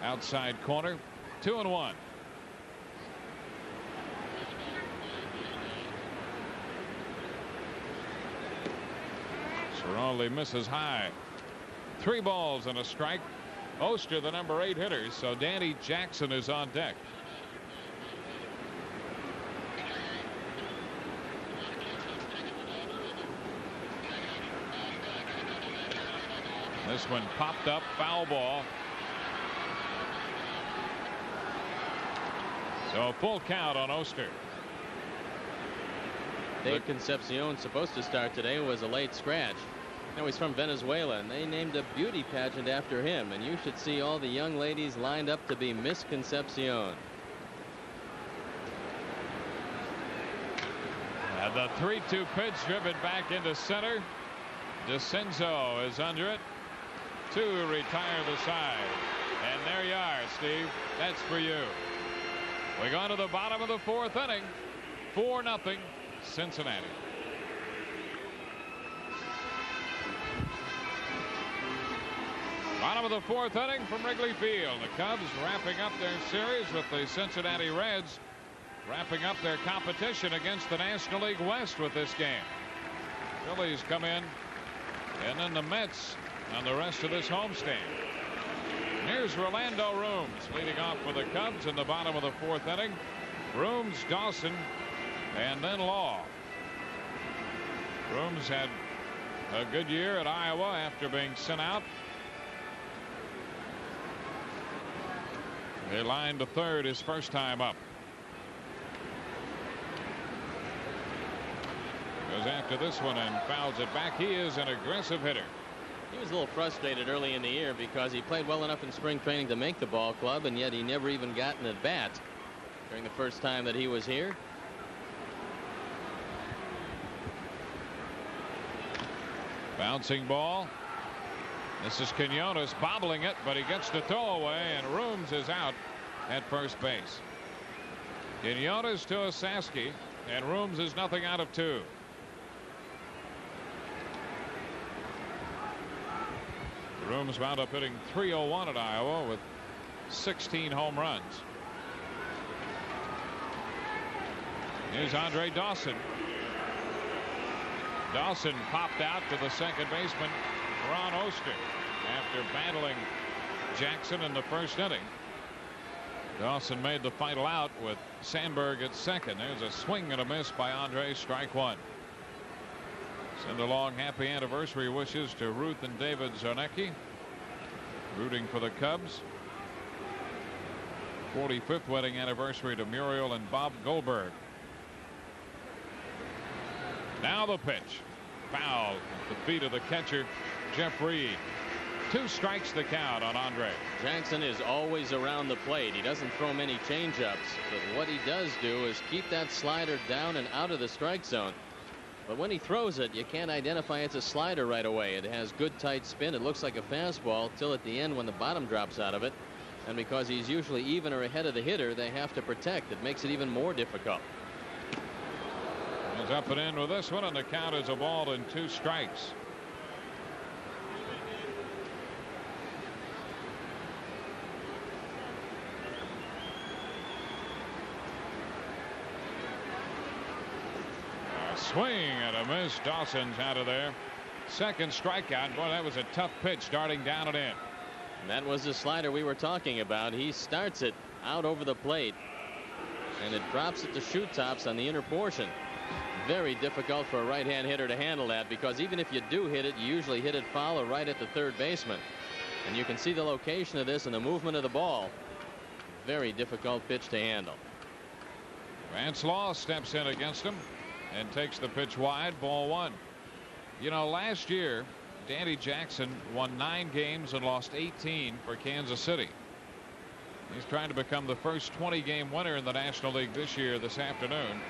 outside corner. 2-1. Schiraldi misses high. 3 balls and a strike. Oster, the number 8 hitter, so Danny Jackson is on deck. This one popped up, foul ball. So a full count on Oster. Dave Concepcion, supposed to start today, was a late scratch. Now he's from Venezuela, and they named a beauty pageant after him, and you should see all the young ladies lined up to be Miss Concepcion. And the 3-2 pitch driven back into center. DeCenzo is under it to retire the side. And there you are, Steve. That's for you. We go to the bottom of the 4th inning. 4-0 Cincinnati. Bottom of the 4th inning from Wrigley Field. The Cubs wrapping up their series with the Cincinnati Reds wrapping up their competition against the National League West with this game. Phillies come in, and then the Mets on the rest of this homestand. Here's Rolando Rooms leading off for the Cubs in the bottom of the 4th inning. Rooms, Dawson, and then Law. Rooms had a good year at Iowa after being sent out. They lined to third his first time up. Goes after this one and fouls it back. He is an aggressive hitter. He was a little frustrated early in the year because he played well enough in spring training to make the ball club, and yet he never even got an at bat during the first time that he was here. Bouncing ball. This is Quinones bobbling it, but he gets the throw away, and Rooms is out at first base. Quinones to Osaski, and Rooms is nothing out of 2. Rooms wound up hitting .301 at Iowa with 16 home runs. Here's Andre Dawson. Dawson popped out to the second baseman, Ron Oster, after battling Jackson in the first inning. Dawson made the final out with Sandberg at second. There's a swing and a miss by Andre, strike 1. Send along happy anniversary wishes to Ruth and David Zarnecki, rooting for the Cubs. 45th wedding anniversary to Muriel and Bob Goldberg. Now the pitch. Foul at the feet of the catcher, Jeff Reed. 2 strikes the count on Andre. Jackson is always around the plate. He doesn't throw many changeups, but what he does do is keep that slider down and out of the strike zone. But when he throws it, you can't identify it's a slider right away. It has good tight spin. It looks like a fastball till at the end when the bottom drops out of it. And because he's usually even or ahead of the hitter, they have to protect. It makes it even more difficult. He's up and in with this one, and the count is a ball and 2 strikes. A swing and a miss. Dawson's out of there. Second strikeout. Boy, that was a tough pitch darting down and in. That was the slider we were talking about. He starts it out over the plate, and it drops at the shoot tops on the inner portion. Very difficult for a right-hand hitter to handle that, because even if you do hit it, you usually hit it foul or right at the third baseman. And you can see the location of this and the movement of the ball. Very difficult pitch to handle. Vance Law steps in against him and takes the pitch wide. Ball 1. You know, last year Danny Jackson won 9 games and lost 18 for Kansas City. He's trying to become the first 20-game winner in the National League this year, this afternoon.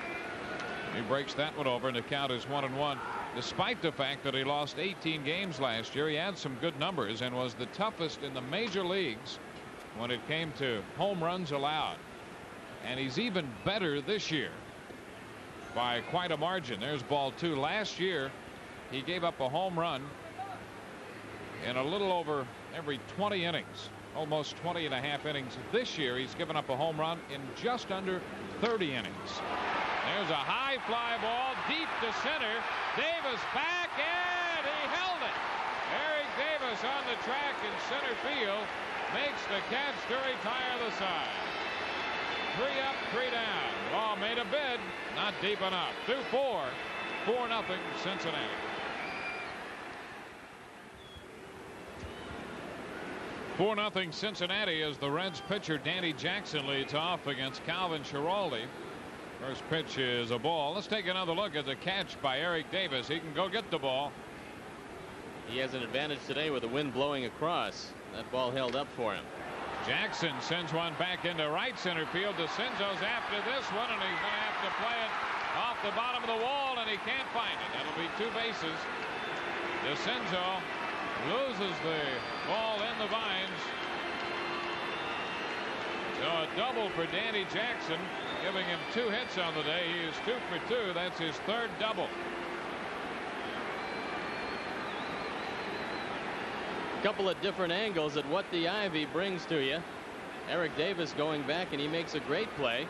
He breaks that one over, and the count is 1-1. Despite the fact that he lost 18 games last year, he had some good numbers and was the toughest in the major leagues when it came to home runs allowed. And he's even better this year by quite a margin. There's ball 2. Last year, he gave up a home run in a little over every 20 innings, almost 20 and a half innings. This year, he's given up a home run in just under 30 innings. There's a high fly ball deep to center. Davis back, and he held it. Eric Davis on the track in center field makes the catch to retire the side. 3 up, 3 down. Law made a bid, not deep enough. 2-4, 4-0 Cincinnati. 4-0 Cincinnati as the Reds pitcher Danny Jackson leads off against Calvin Schiraldi. First pitch is a ball. Let's take another look at the catch by Eric Davis. He can go get the ball. He has an advantage today with the wind blowing across. That ball held up for him. Jackson sends one back into right center field. DeCenzo's after this one, and he's going to have to play it off the bottom of the wall, and he can't find it. That'll be 2 bases. DeCenzo loses the ball in the vines. So a double for Danny Jackson, giving him 2 hits on the day. He is 2 for 2. That's his 3rd double. Couple of different angles at what the Ivy brings to you. Eric Davis going back, and he makes a great play.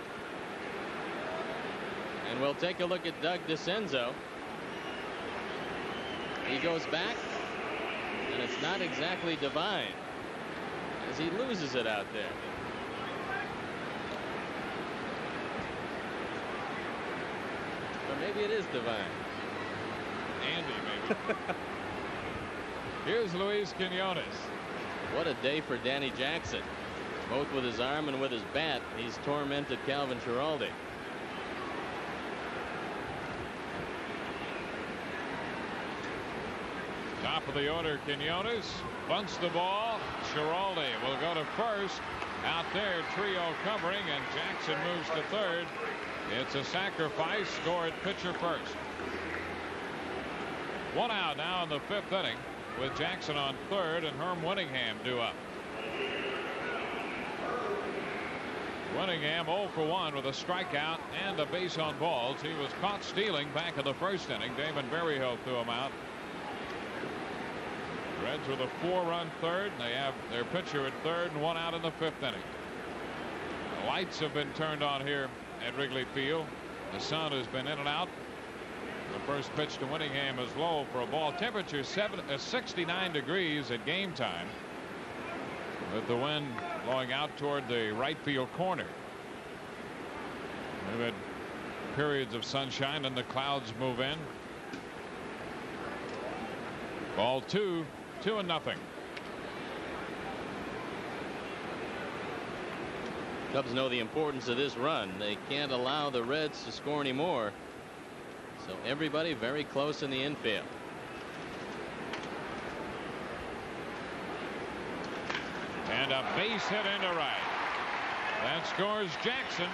And we'll take a look at Doug DeCenzo. He goes back, and it's not exactly divine as he loses it out there. Or maybe it is divine. Andy, maybe. Here's Luis Quinones. What a day for Danny Jackson. Both with his arm and with his bat, he's tormented Calvin Schiraldi. Top of the order, Quinones bunts the ball. Schiraldi will go to first. Out there, trio covering, and Jackson moves to third. It's a sacrifice. Scored pitcher first. 1 out now in the 5th inning, with Jackson on third and Herm Winningham due up. Winningham 0 for 1 with a strikeout and a base on balls. He was caught stealing back in the 1st inning. Damon Berryhill threw him out. Reds with a 4-run third. They have their pitcher at third and 1 out in the 5th inning. The lights have been turned on here at Wrigley Field. The sun has been in and out. The first pitch to Winningham is low for a ball. Temperature 69 degrees at game time, with the wind blowing out toward the right field corner. We've had periods of sunshine and the clouds move in. Ball 2, 2-0. Cubs know the importance of this run. They can't allow the Reds to score anymore. So everybody very close in the infield. And a base hit into right. That scores Jackson,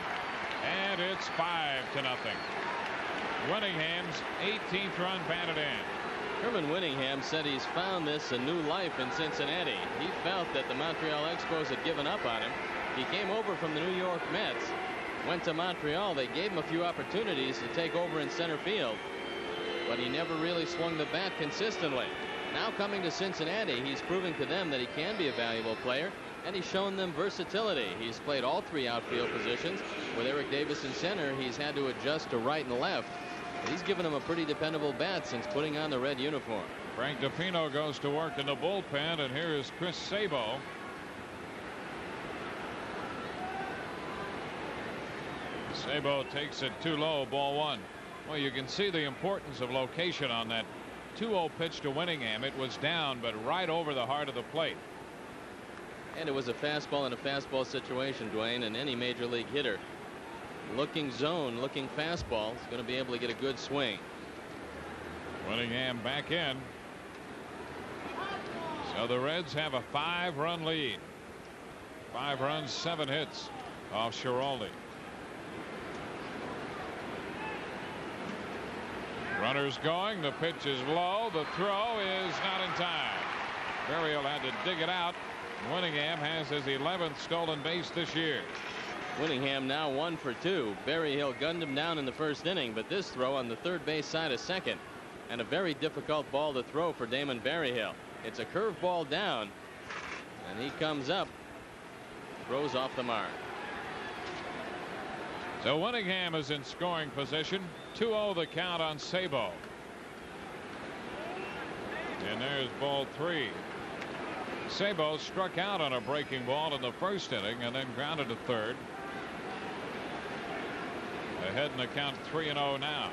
and it's 5-0. Winningham's 18th run batted in. Herman Winningham said he's found this a new life in Cincinnati. He felt that the Montreal Expos had given up on him. He came over from the New York Mets, went to Montreal. They gave him a few opportunities to take over in center field, but he never really swung the bat consistently. Now coming to Cincinnati, he's proving to them that he can be a valuable player, and he's shown them versatility. He's played all 3 outfield positions. With Eric Davis in center, he's had to adjust to right and left. He's given him a pretty dependable bat since putting on the red uniform. Frank DePino goes to work in the bullpen, and here is Chris Sabo. Sabo takes it too low, ball 1. Well, you can see the importance of location on that 2-0 pitch to Winningham. It was down, but right over the heart of the plate. And it was a fastball in a fastball situation, Dwayne, and any major league hitter looking zone, looking fastball is going to be able to get a good swing. Winningham back in. So the Reds have a 5-run lead. 5 runs, 7 hits off Schiraldi. Runners going. The pitch is low. The throw is not in time. Berryhill had to dig it out. Winningham has his 11th stolen base this year. Winningham now 1 for 2. Berryhill gunned him down in the first inning, but this throw on the third base side of second, and a very difficult ball to throw for Damon Berryhill. It's a curveball down, and he comes up, throws off the mark. So Winningham is in scoring position. 2-0 the count on Sabo. And there's ball 3. Sabo struck out on a breaking ball in the first inning and then grounded to third. Ahead in the count 3-0 now.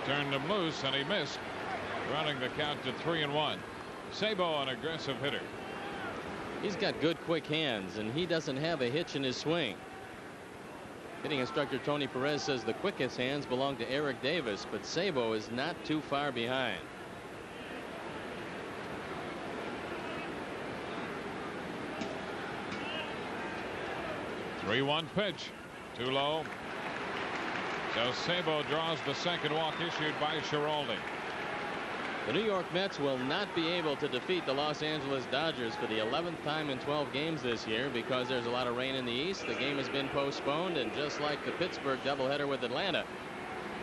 Turned him loose and he missed, running the count to 3-1. Sabo, an aggressive hitter. He's got good quick hands, and he doesn't have a hitch in his swing. Hitting instructor Tony Perez says the quickest hands belong to Eric Davis, but Sabo is not too far behind. Three-one pitch, too low. So Sabo draws the second walk issued by Schiraldi. The New York Mets will not be able to defeat the Los Angeles Dodgers for the 11th time in 12 games this year because there's a lot of rain in the East. The game has been postponed, and just like the Pittsburgh doubleheader with Atlanta,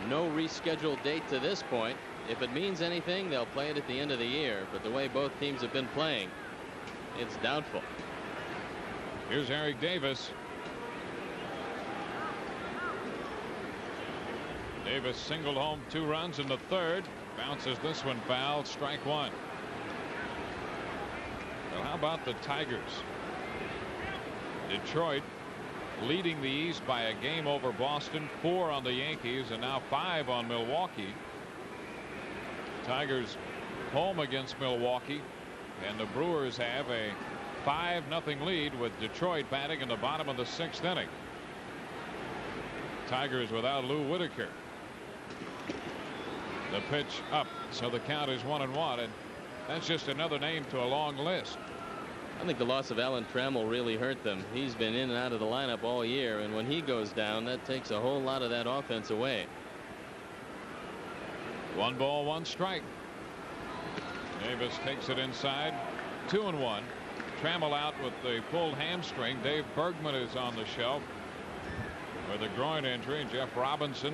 no rescheduled date to this point. If it means anything, they'll play it at the end of the year, but the way both teams have been playing, it's doubtful. Here's Eric Davis. Davis singled home 2 runs in the third. Bounces this one foul. Strike 1. Well, how about the Tigers? Detroit leading the East by a game over Boston, 4 on the Yankees, and now 5 on Milwaukee. Tigers home against Milwaukee, and the Brewers have a 5-0 lead with Detroit batting in the bottom of the 6th inning. Tigers without Lou Whitaker. The pitch up, so the count is 1-1, and that's just another name to a long list. I think the loss of Alan Trammell really hurt them. He's been in and out of the lineup all year, and when he goes down, that takes a whole lot of that offense away. 1 ball, 1 strike. Davis takes it inside. 2-1. Trammell out with the pulled hamstring. Dave Bergman is on the shelf with a groin injury. Jeff Robinson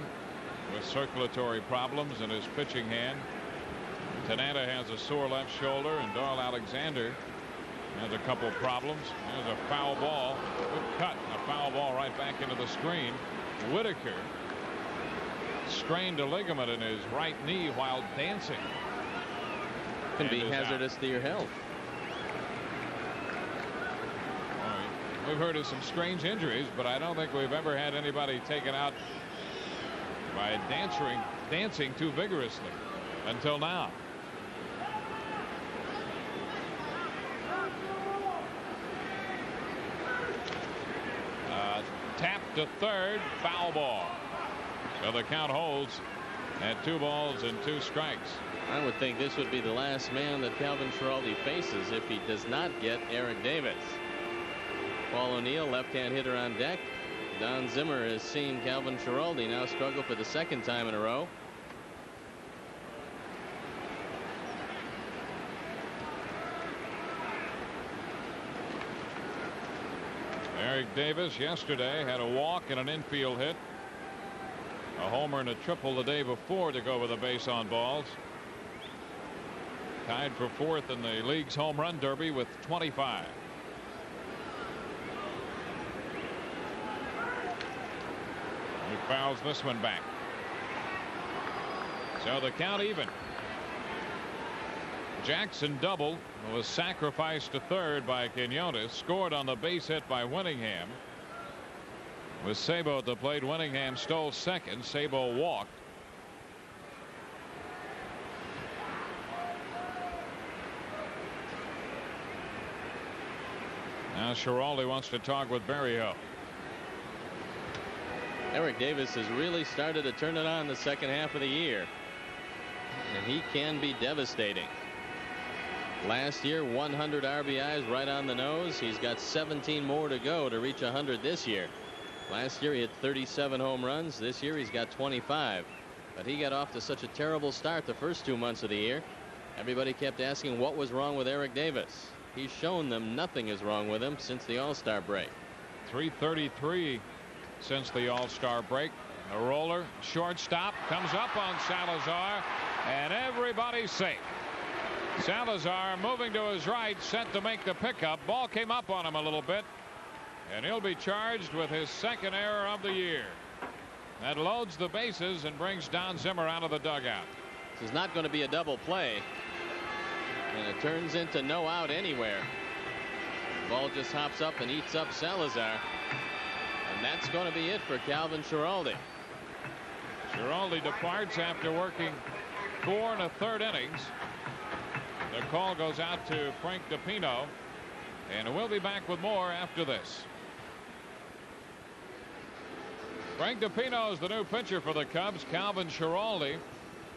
with circulatory problems in his pitching hand. Tanata has a sore left shoulder, and Darrell Alexander has a couple problems. There's a foul ball. Good cut. A foul ball right back into the screen. Whitaker strained a ligament in his right knee while dancing. Can be hazardous to your health. We've heard of some strange injuries, but I don't think we've ever had anybody taken out by dancing too vigorously until now. Tap to third, foul ball. So the count holds at 2 balls and 2 strikes. I would think this would be the last man that Calvin Schiraldi faces if he does not get Eric Davis. Paul O'Neill, left-hand hitter on deck. Don Zimmer has seen Calvin Schiraldi now struggle for the second time in a row. Eric Davis yesterday had a walk and an infield hit. A homer and a triple the day before to go with a base on balls. Tied for fourth in the league's home run derby with 25. He fouls this one back. So the count even. Jackson doubled, was sacrificed to third by Quinones, scored on the base hit by Winningham. With Sabo at the plate, Winningham stole second. Sabo walked. Now Schiraldi wants to talk with Berrio. Eric Davis has really started to turn it on the second half of the year, and he can be devastating. Last year, 100 RBIs right on the nose. He's got 17 more to go to reach 100 this year. Last year he had 37 home runs. This year he's got 25. But he got off to such a terrible start the first 2 months of the year. Everybody kept asking what was wrong with Eric Davis. He's shown them nothing is wrong with him since the All-Star break. 333 since the All-Star break. A roller, shortstop, comes up on Salazar, and everybody's safe. Salazar moving to his right, set to make the pickup. Ball came up on him a little bit, and he'll be charged with his second error of the year. That loads the bases and brings Don Zimmer out of the dugout. This is not going to be a double play, and it turns into no out anywhere. The ball just hops up and eats up Salazar, and that's going to be it for Calvin Schiraldi. Schiraldi departs after working 4 1/3 innings. The call goes out to Frank DePino, and we'll be back with more after this. Frank DePino is the new pitcher for the Cubs. Calvin Schiraldi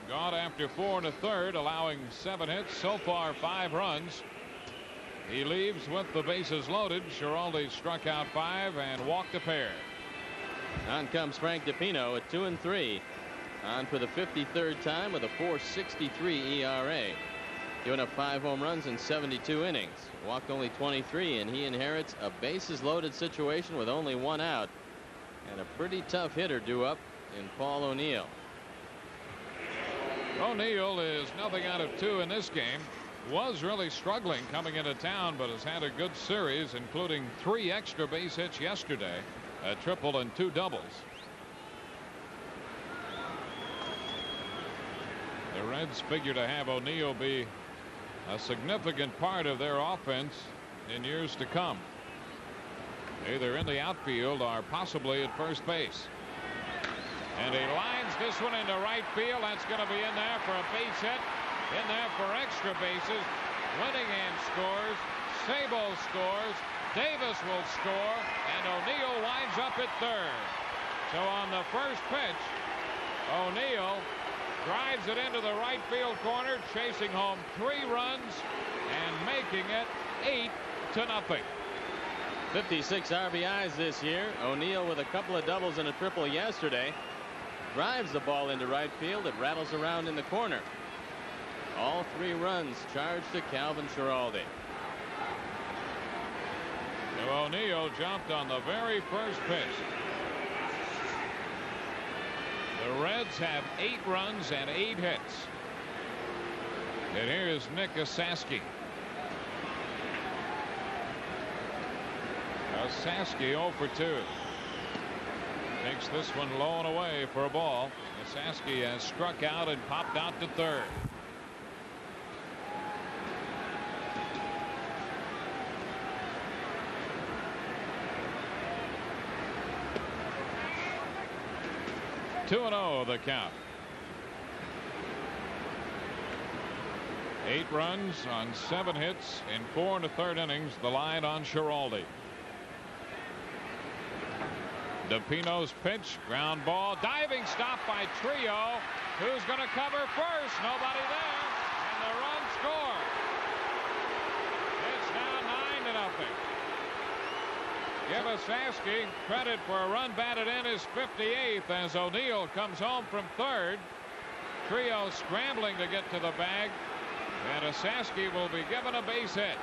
gone after 4 1/3, allowing 7 hits, so far 5 runs. He leaves with the bases loaded. Schiraldi struck out 5 and walked a pair. On comes Frank DePino at 2-3, on for the 53rd time with a 4.63 ERA. Given up 5 home runs in 72 innings. Walked only 23, and he inherits a bases loaded situation with only 1 out. And a pretty tough hitter due up in Paul O'Neill. O'Neill is nothing out of 2 in this game. Was really struggling coming into town, but has had a good series, including 3 extra base hits yesterday, a triple and 2 doubles. The Reds figure to have O'Neill be a significant part of their offense in years to come, either in the outfield or possibly at first base. And he lines this one into right field. That's going to be in there for a base hit, in there for extra bases. Winningham scores, Sabo scores, Davis will score, and O'Neill winds up at third. So on the first pitch, O'Neill drives it into the right field corner, chasing home 3 runs and making it 8-0. 56 RBIs this year. O'Neill with a couple of doubles and a triple yesterday. Drives the ball into right field. It rattles around in the corner. All 3 runs charged to Calvin Schiraldi. So O'Neill jumped on the very first pitch. The Reds have 8 runs and 8 hits. And here is Nick Osaski. Osaski 0 for 2. Takes this one low and away for a ball. Osaski has struck out and popped out to third. Two and 0 the count. 8 runs on 7 hits in 4 1/3 innings. The line on Schiraldi. DePino's pitch, ground ball, diving stop by Trio. Who's going to cover first? Nobody there, and the run scores. It's now 9-0. Saski credit for a run batted in his 58th as O'Neill comes home from third. Trio scrambling to get to the bag, and Saski will be given a base hit.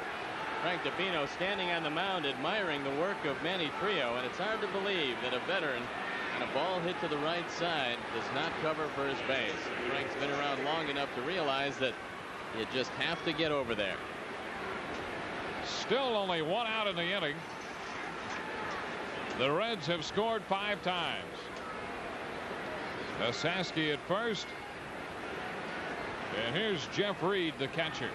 Frank DePino standing on the mound admiring the work of Manny Trio, and it's hard to believe that a veteran and a ball hit to the right side does not cover first base. Frank's been around long enough to realize that you just have to get over there. Still only 1 out in the inning. The Reds have scored 5 times. Saski at first. And here's Jeff Reed, the catcher.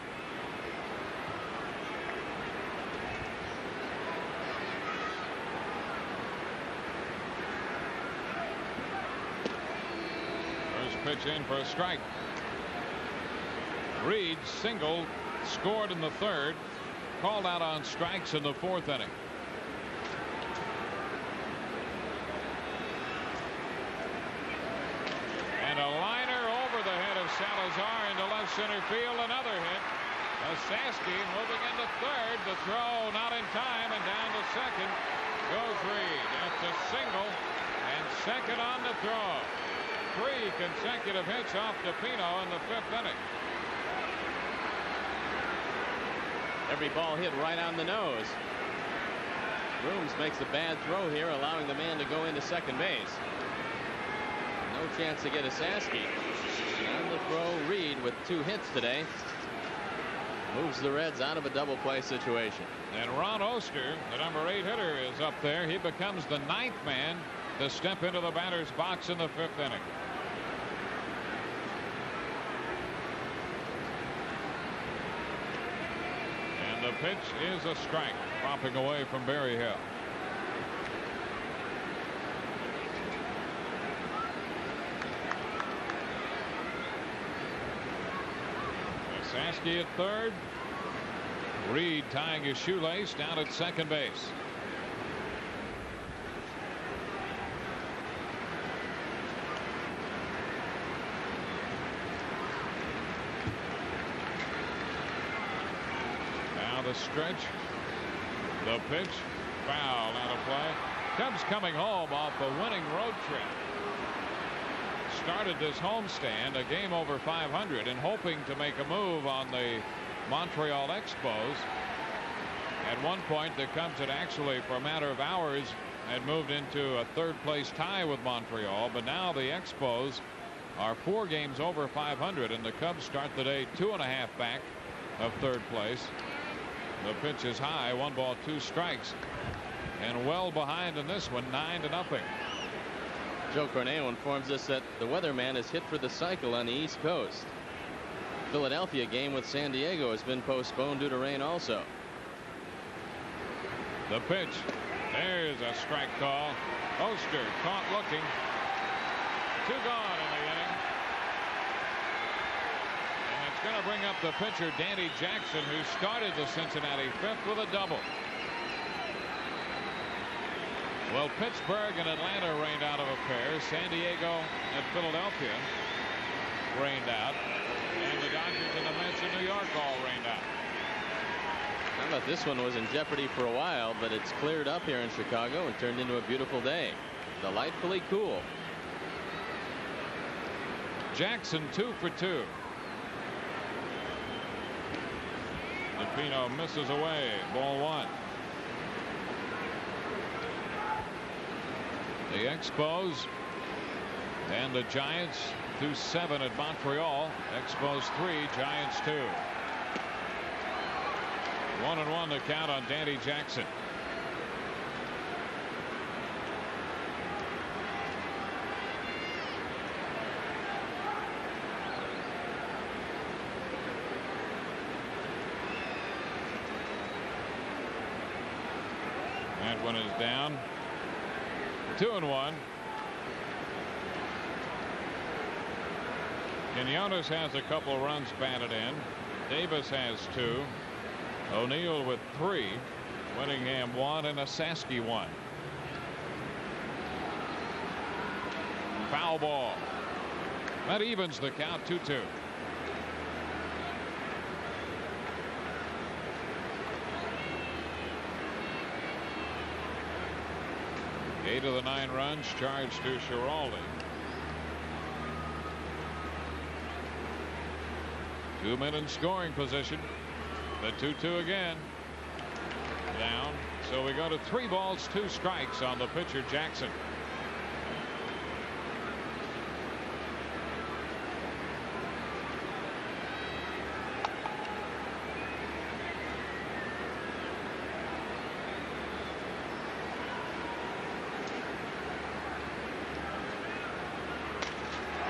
First pitch in for a strike. Reed singled, scored in the third, called out on strikes in the 4th inning. And a liner over the head of Salazar into left center field. Another hit. Saski moving into third. The throw not in time, and down to second goes Reed. That's a single, and second on the throw. 3 consecutive hits off DePino in the 5th inning. Every ball hit right on the nose. Rooms makes a bad throw here, allowing the man to go into second base. No chance to get Saski. On the throw, Reed with 2 hits today moves the Reds out of a double play situation. And Ron Oster, the number 8 hitter, is up there. He becomes the 9th man to step into the batter's box in the 5th inning. And the pitch is a strike, popping away from Berryhill. Saski at third. Reed tying his shoelace down at second base. Now the stretch. The pitch. Foul out of play. Cubs coming home off a winning road trip. Started this homestand a game over 500 and hoping to make a move on the Montreal Expos. At one point the Cubs had actually, for a matter of hours, had moved into a 3rd place tie with Montreal, but now the Expos are 4 games over 500, and the Cubs start the day 2.5 back of 3rd place. The pitch is high, 1 ball 2 strikes, and well behind in this one, 9-0. Joe Corneo informs us that the weatherman is hit for the cycle on the East Coast. Philadelphia game with San Diego has been postponed due to rain also. The pitch. There's a strike call. Oster caught looking. 2 gone in the inning. And it's going to bring up the pitcher, Danny Jackson, who started the Cincinnati 5th with a double. Well, Pittsburgh and Atlanta rained out of a pair. San Diego and Philadelphia rained out. And the Dodgers and the Mets in New York all rained out. I thought this one was in jeopardy for a while, but it's cleared up here in Chicago and turned into a beautiful day. Delightfully cool. Jackson 2 for 2. DePino misses away. Ball 1. The Expos and the Giants through 7 at Montreal. Expos 3, Giants 2. 1-1 to count on Danny Jackson. That one is down. 2-1. Quinones has a couple runs batted in. Davis has 2. O'Neill with 3. Winningham 1 and Saski 1. Foul ball. That evens the count. 2-2. 8 of the 9 runs charged to Schiraldi. 2 men in scoring position. The 2-2 again. Down. So we go to 3 balls, 2 strikes on the pitcher Jackson.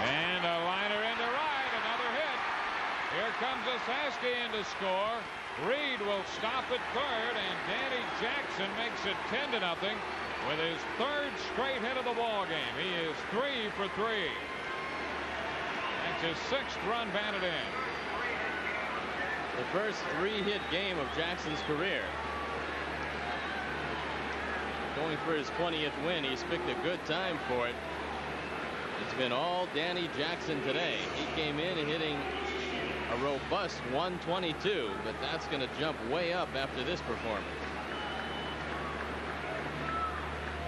And a liner into right. Another hit. Here comes Saski in to score. Reed will stop at third, and Danny Jackson makes it 10-0 with his 3rd straight hit of the ball game. He is 3 for 3. That's his 6th run batted in. The first 3-hit game of Jackson's career. Going for his 20th win. He's picked a good time for it. It's been all Danny Jackson today. He came in hitting a robust 122, but that's going to jump way up after this performance.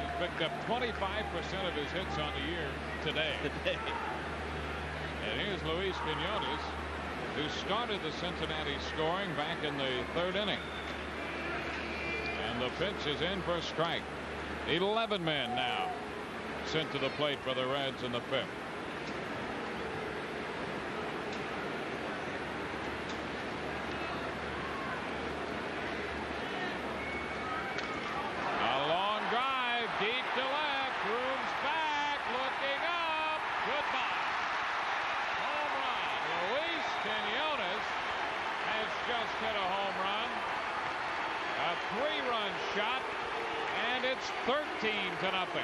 He's picked up 25% of his hits on the year today. And here's Luis Quinones, who started the Cincinnati scoring back in the 3rd inning. And the pitch is in for a strike. 11 men now sent to the plate for the Reds in the 5th. Deep to left, Rooms back, looking up, goodbye. Home run. Luis Quinones has just hit a home run. A 3-run shot, and it's 13-0.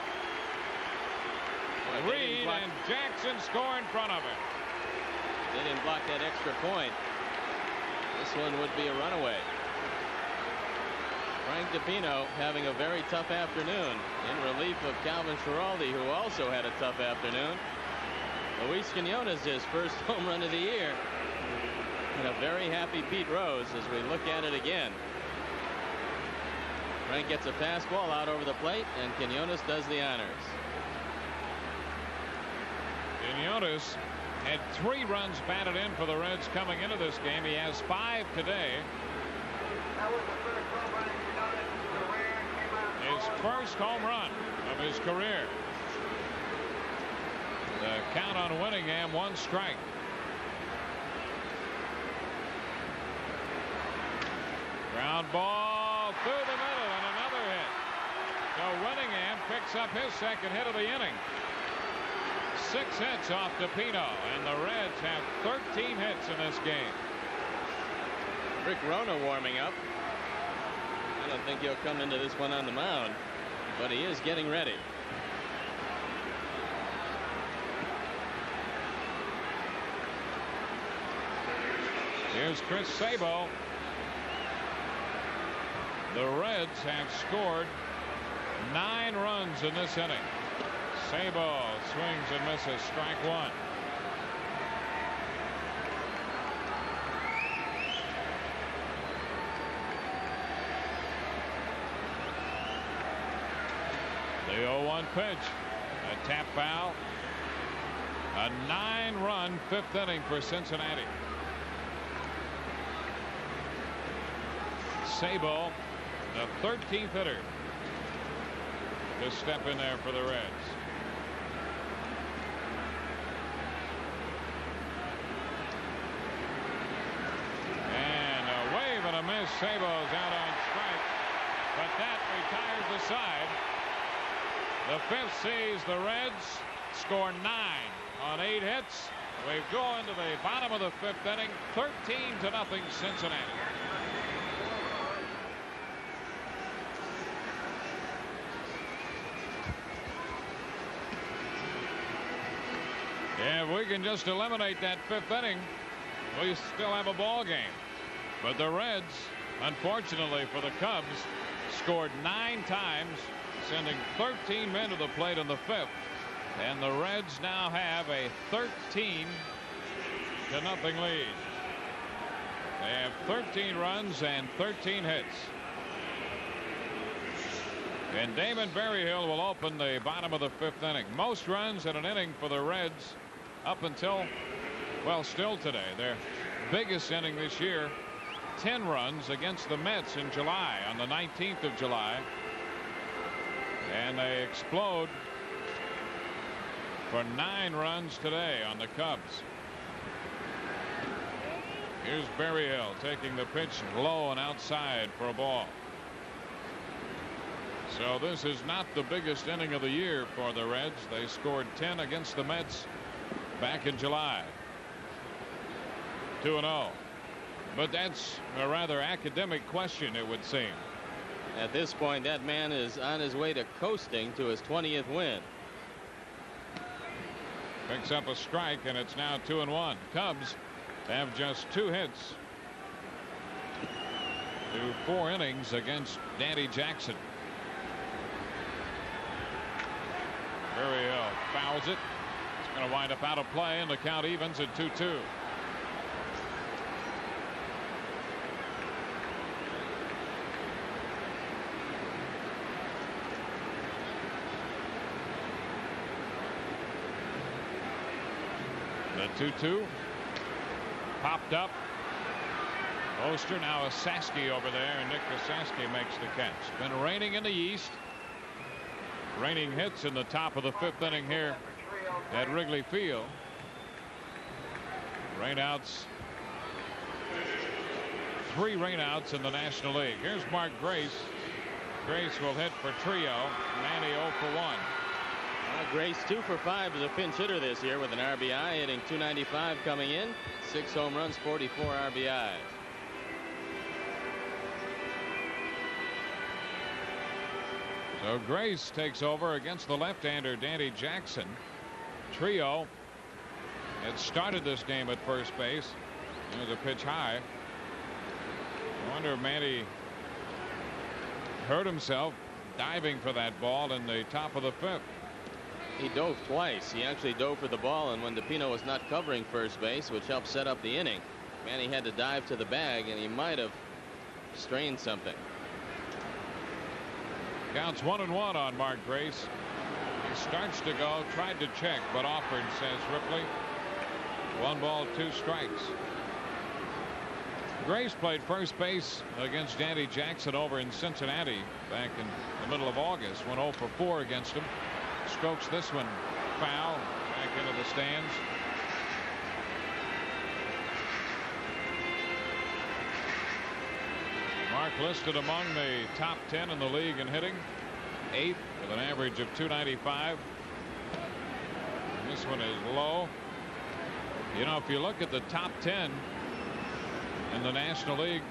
Reed and Jackson score in front of him. They didn't block that extra point. This one would be a runaway. Frank DePino having a very tough afternoon in relief of Calvin Schiraldi, who also had a tough afternoon. Luis Quinones, his first home run of the year. And a very happy Pete Rose as we look at it again. Frank gets a fastball out over the plate, and Quinones does the honors. Quinones had 3 runs batted in for the Reds coming into this game. He has 5 today. His first home run of his career. The count on Winningham, 1 strike. Ground ball through the middle and another hit. So Winningham picks up his 2nd hit of the inning. 6 hits off DePino, and the Reds have 13 hits in this game. Rick Rona warming up. I don't think he'll come into this one on the mound, but he is getting ready. Here's Chris Sabo. The Reds have scored 9 runs in this inning. Sabo swings and misses, strike 1. The 0-1 pitch. A tap foul. A 9-run 5th inning for Cincinnati. Sabo, the 13th hitter to step in there for the Reds. And a wave and a miss. Sabo's out on strike, but that retires the side. The 5th sees the Reds score 9 on 8 hits. We go into the bottom of the 5th inning, 13-0 Cincinnati. Yeah, if we can just eliminate that 5th inning, we still have a ball game. But the Reds, unfortunately for the Cubs, scored 9 times, sending 13 men to the plate in the 5th. And the Reds now have a 13-0 lead. They have 13 runs and 13 hits. And Damon Berryhill will open the bottom of the 5th inning. Most runs in an inning for the Reds up until, well, still today. Their biggest inning this year, 10 runs against the Mets in July, on the 19th of July. And they explode for 9 runs today on the Cubs. Here's Berryhill taking the pitch low and outside for a ball. So this is not the biggest inning of the year for the Reds. They scored 10 against the Mets back in July. 2-0. But that's a rather academic question, it would seem. At this point, that man is on his way to coasting to his 20th win. Picks up a strike, and it's now 2-1. Cubs have just 2 hits through 4 innings against Danny Jackson. Berryhill fouls it. It's going to wind up out of play, and the count evens at 2-2. The 2-2 popped up. Oster, now a Sasky over there, and Nick Sasky makes the catch. Been raining in the east. Raining hits in the top of the 5th inning here at Wrigley Field. Rainouts. 3 rainouts in the National League. Here's Mark Grace. Grace will hit for Trio. Manny 0 for 1. Grace 2 for 5 as a pinch hitter this year with an RBI, hitting .295 coming in. 6 home runs, 44 RBIs. So Grace takes over against the left-hander Danny Jackson. Trio had started this game at first base. There's a pitch high. I wonder if Manny hurt himself diving for that ball in the top of the 5th. He dove twice. He actually dove for the ball, and when DePino was not covering first base, which helped set up the inning, Manny had to dive to the bag, and he might have strained something. Counts 1-1 on Mark Grace. He starts to go, tried to check, but offered, says Ripley. 1 ball, 2 strikes. Grace played first base against Danny Jackson over in Cincinnati back in the middle of August. Went 0 for 4 against him. Strokes this one foul back into the stands. Mark listed among the top 10 in the league in hitting, 8th with an average of .295. This one is low. You know, if you look at the top 10 in the National League,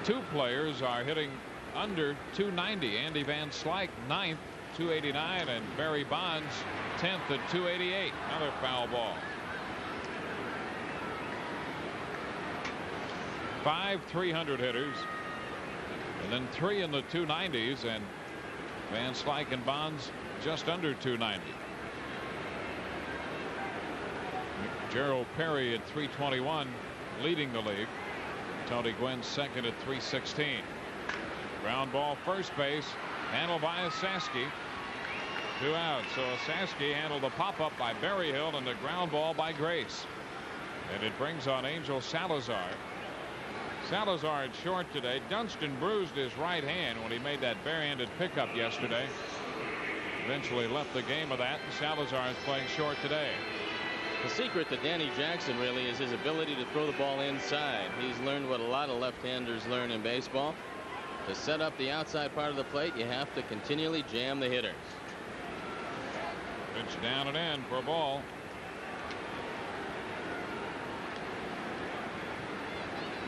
2 players are hitting under .290. Andy Van Slyke 9th, .289, and Barry Bonds 10th at .288. Another foul ball. 5 300 hitters, and then 3 in the .290s, and Van Slyke and Bonds just under .290. Gerald Perry at .321, leading the league. Tony Gwynn second at .316. Ground ball first base, handled by Sasky. 2 out. So Sasky handled the pop-up by Berryhill and the ground ball by Grace. And it brings on Angel Salazar. Salazar at short today. Dunston bruised his right hand when he made that barehanded pickup yesterday. Eventually left the game of that. Salazar is playing short today. The secret to Danny Jackson really is his ability to throw the ball inside. He's learned what a lot of left-handers learn in baseball. To set up the outside part of the plate, you have to continually jam the hitters. Pitch down and in for a ball.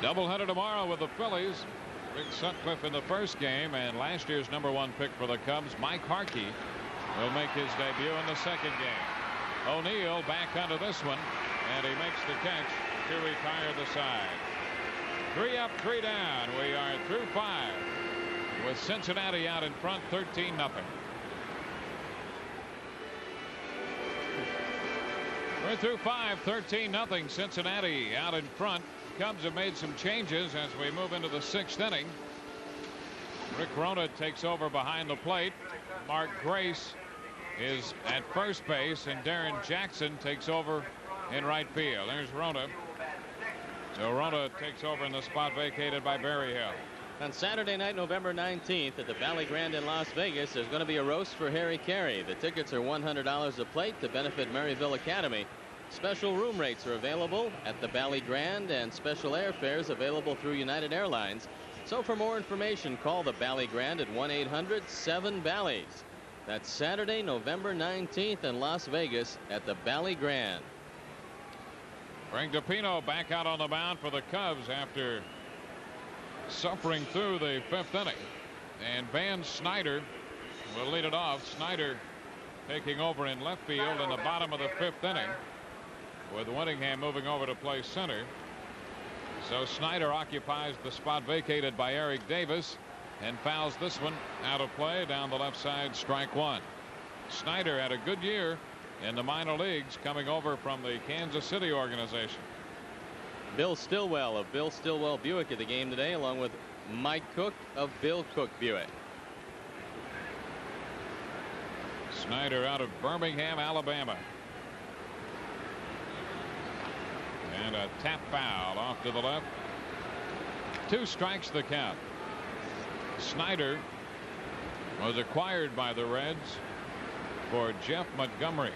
Doubleheader tomorrow with the Phillies. Rick Sutcliffe in the first game, and last year's #1 pick for the Cubs, Mike Harkey, will make his debut in the second game. O'Neill back onto this one, and he makes the catch to retire the side. 3 up, 3 down. We are through 5 with Cincinnati out in front 13-0. We're through 5, 13-0. Cincinnati out in front. Cubs have made some changes as we move into the 6th inning. Rick Rona takes over behind the plate. Mark Grace is at first base, and Darren Jackson takes over in right field. There's Rona. So Rona takes over in the spot vacated by Berryhill. On Saturday night, November 19th, at the Valley Grand in Las Vegas, there's going to be a roast for Harry Caray. The tickets are $100 a plate to benefit Maryville Academy. Special room rates are available at the Valley Grand, and special airfares available through United Airlines. So for more information, call the Valley Grand at 1-800-7-VALLEYS. That's Saturday, November 19th in Las Vegas at the Valley Grand. Frank DePino back out on the mound for the Cubs after suffering through the 5th inning. And Van Snyder will lead it off. Snyder taking over in left field in the bottom of the 5th inning, with Winningham moving over to play center. So Snyder occupies the spot vacated by Eric Davis and fouls this one out of play down the left side. Strike one. Snyder had a good year in the minor leagues, coming over from the Kansas City organization. Bill Stillwell of Bill Stillwell Buick at the game today, along with Mike Cook of Bill Cook Buick. Snyder out of Birmingham, Alabama. And a tap foul off to the left. 2 strikes the count. Snyder was acquired by the Reds for Jeff Montgomery.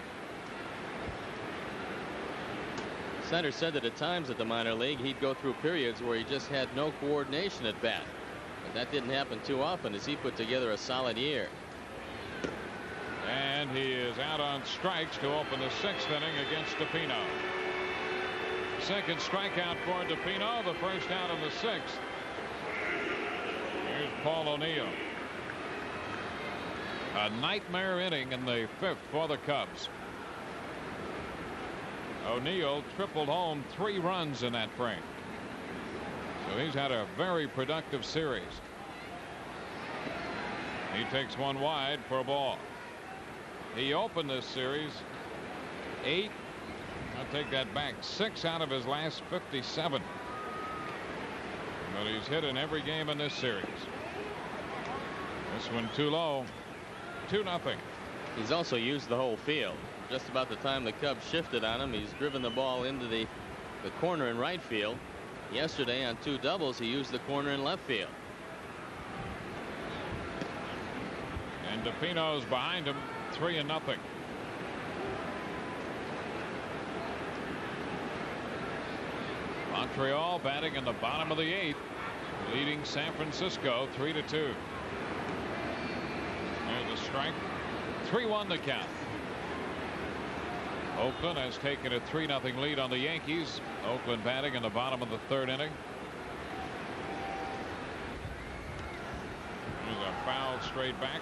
Snyder said that at times at the minor league he'd go through periods where he just had no coordination at bat. But that didn't happen too often as he put together a solid year. And he is out on strikes to open the 6th inning against DePino. Second strikeout for DePino, the first out of the 6th. Here's Paul O'Neill. A nightmare inning in the 5th for the Cubs. O'Neill tripled home 3 runs in that frame. So he's had a very productive series. He takes one wide for a ball. He opened this series 8. I'll take that back. 6 out of his last 57. But he's hit in every game in this series. This one too low. 2-0. He's also used the whole field. Just about the time the Cubs shifted on him, he's driven the ball into the corner in right field. Yesterday on 2 doubles, he used the corner in left field. And DePino's behind him, 3-0. Montreal batting in the bottom of the 8th, leading San Francisco 3-2. There's a strike. 3-1 the count. Oakland has taken a 3-0 lead on the Yankees. Oakland batting in the bottom of the 3rd inning. There's a foul straight back.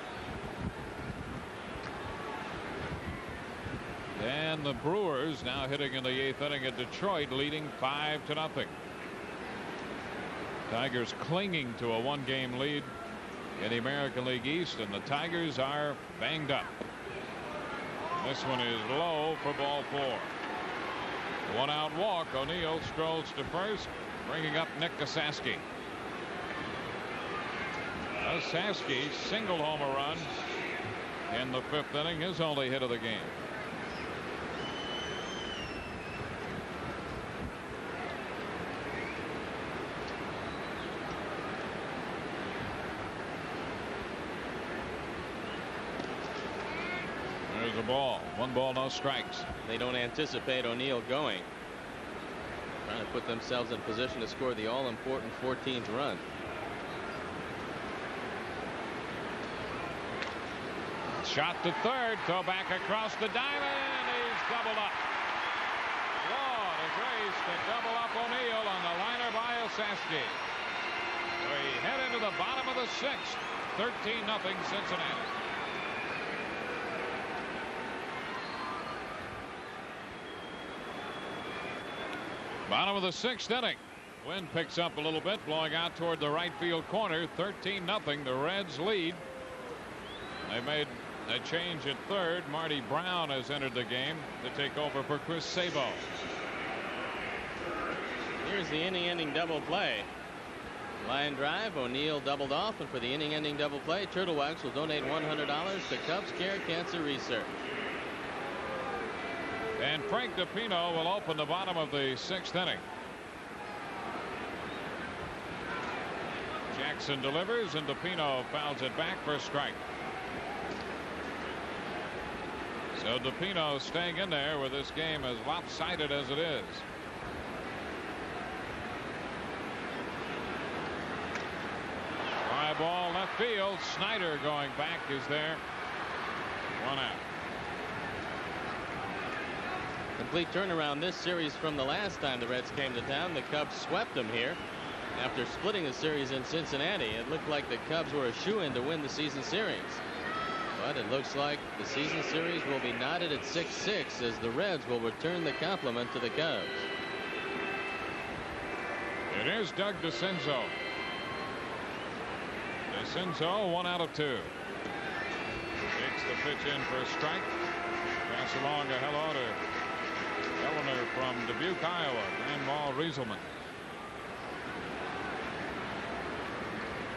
And the Brewers now hitting in the 8th inning at Detroit, leading 5-0. Tigers clinging to a 1-game lead in the American League East, and the Tigers are banged up. This one is low for ball 4. 1-out walk. O'Neill strolls to first, bringing up Nick Gasaski. Gasaski single homer run in the 5th inning, his only hit of the game. There's a ball. 1 ball, no strikes. They don't anticipate O'Neill going. Trying to put themselves in position to score the all-important 14th run. Shot to third. Throw back across the diamond. He's doubled up. Law to Grace to double up O'Neill on the liner by Osaski. We head into the bottom of the 6th. 13-0 Cincinnati. Bottom of the 6th inning. Wind picks up a little bit, blowing out toward the right field corner. 13-0. The Reds lead. They made a change at third. Marty Brown has entered the game to take over for Chris Sabo. Here's the inning-ending double play. Line drive. O'Neill doubled off, and for the inning-ending double play, Turtle Wax will donate $100 to Cubs Care Cancer Research. And Frank DiPino will open the bottom of the 6th inning. Jackson delivers, and DiPino fouls it back for a strike. So DiPino staying in there with this game as lopsided as it is. Fly ball left field. Snyder going back is there. 1 out. Complete turnaround this series from the last time the Reds came to town. The Cubs swept them here. After splitting the series in Cincinnati, it looked like the Cubs were a shoo-in to win the season series. But it looks like the season series will be knotted at 6-6 as the Reds will return the compliment to the Cubs. It is Doug DeCinzo. DeCinzo 1 out of 2. Takes the pitch in for a strike. Pass along a hello to Eleanor from Dubuque, Iowa. Grandma Rieselman.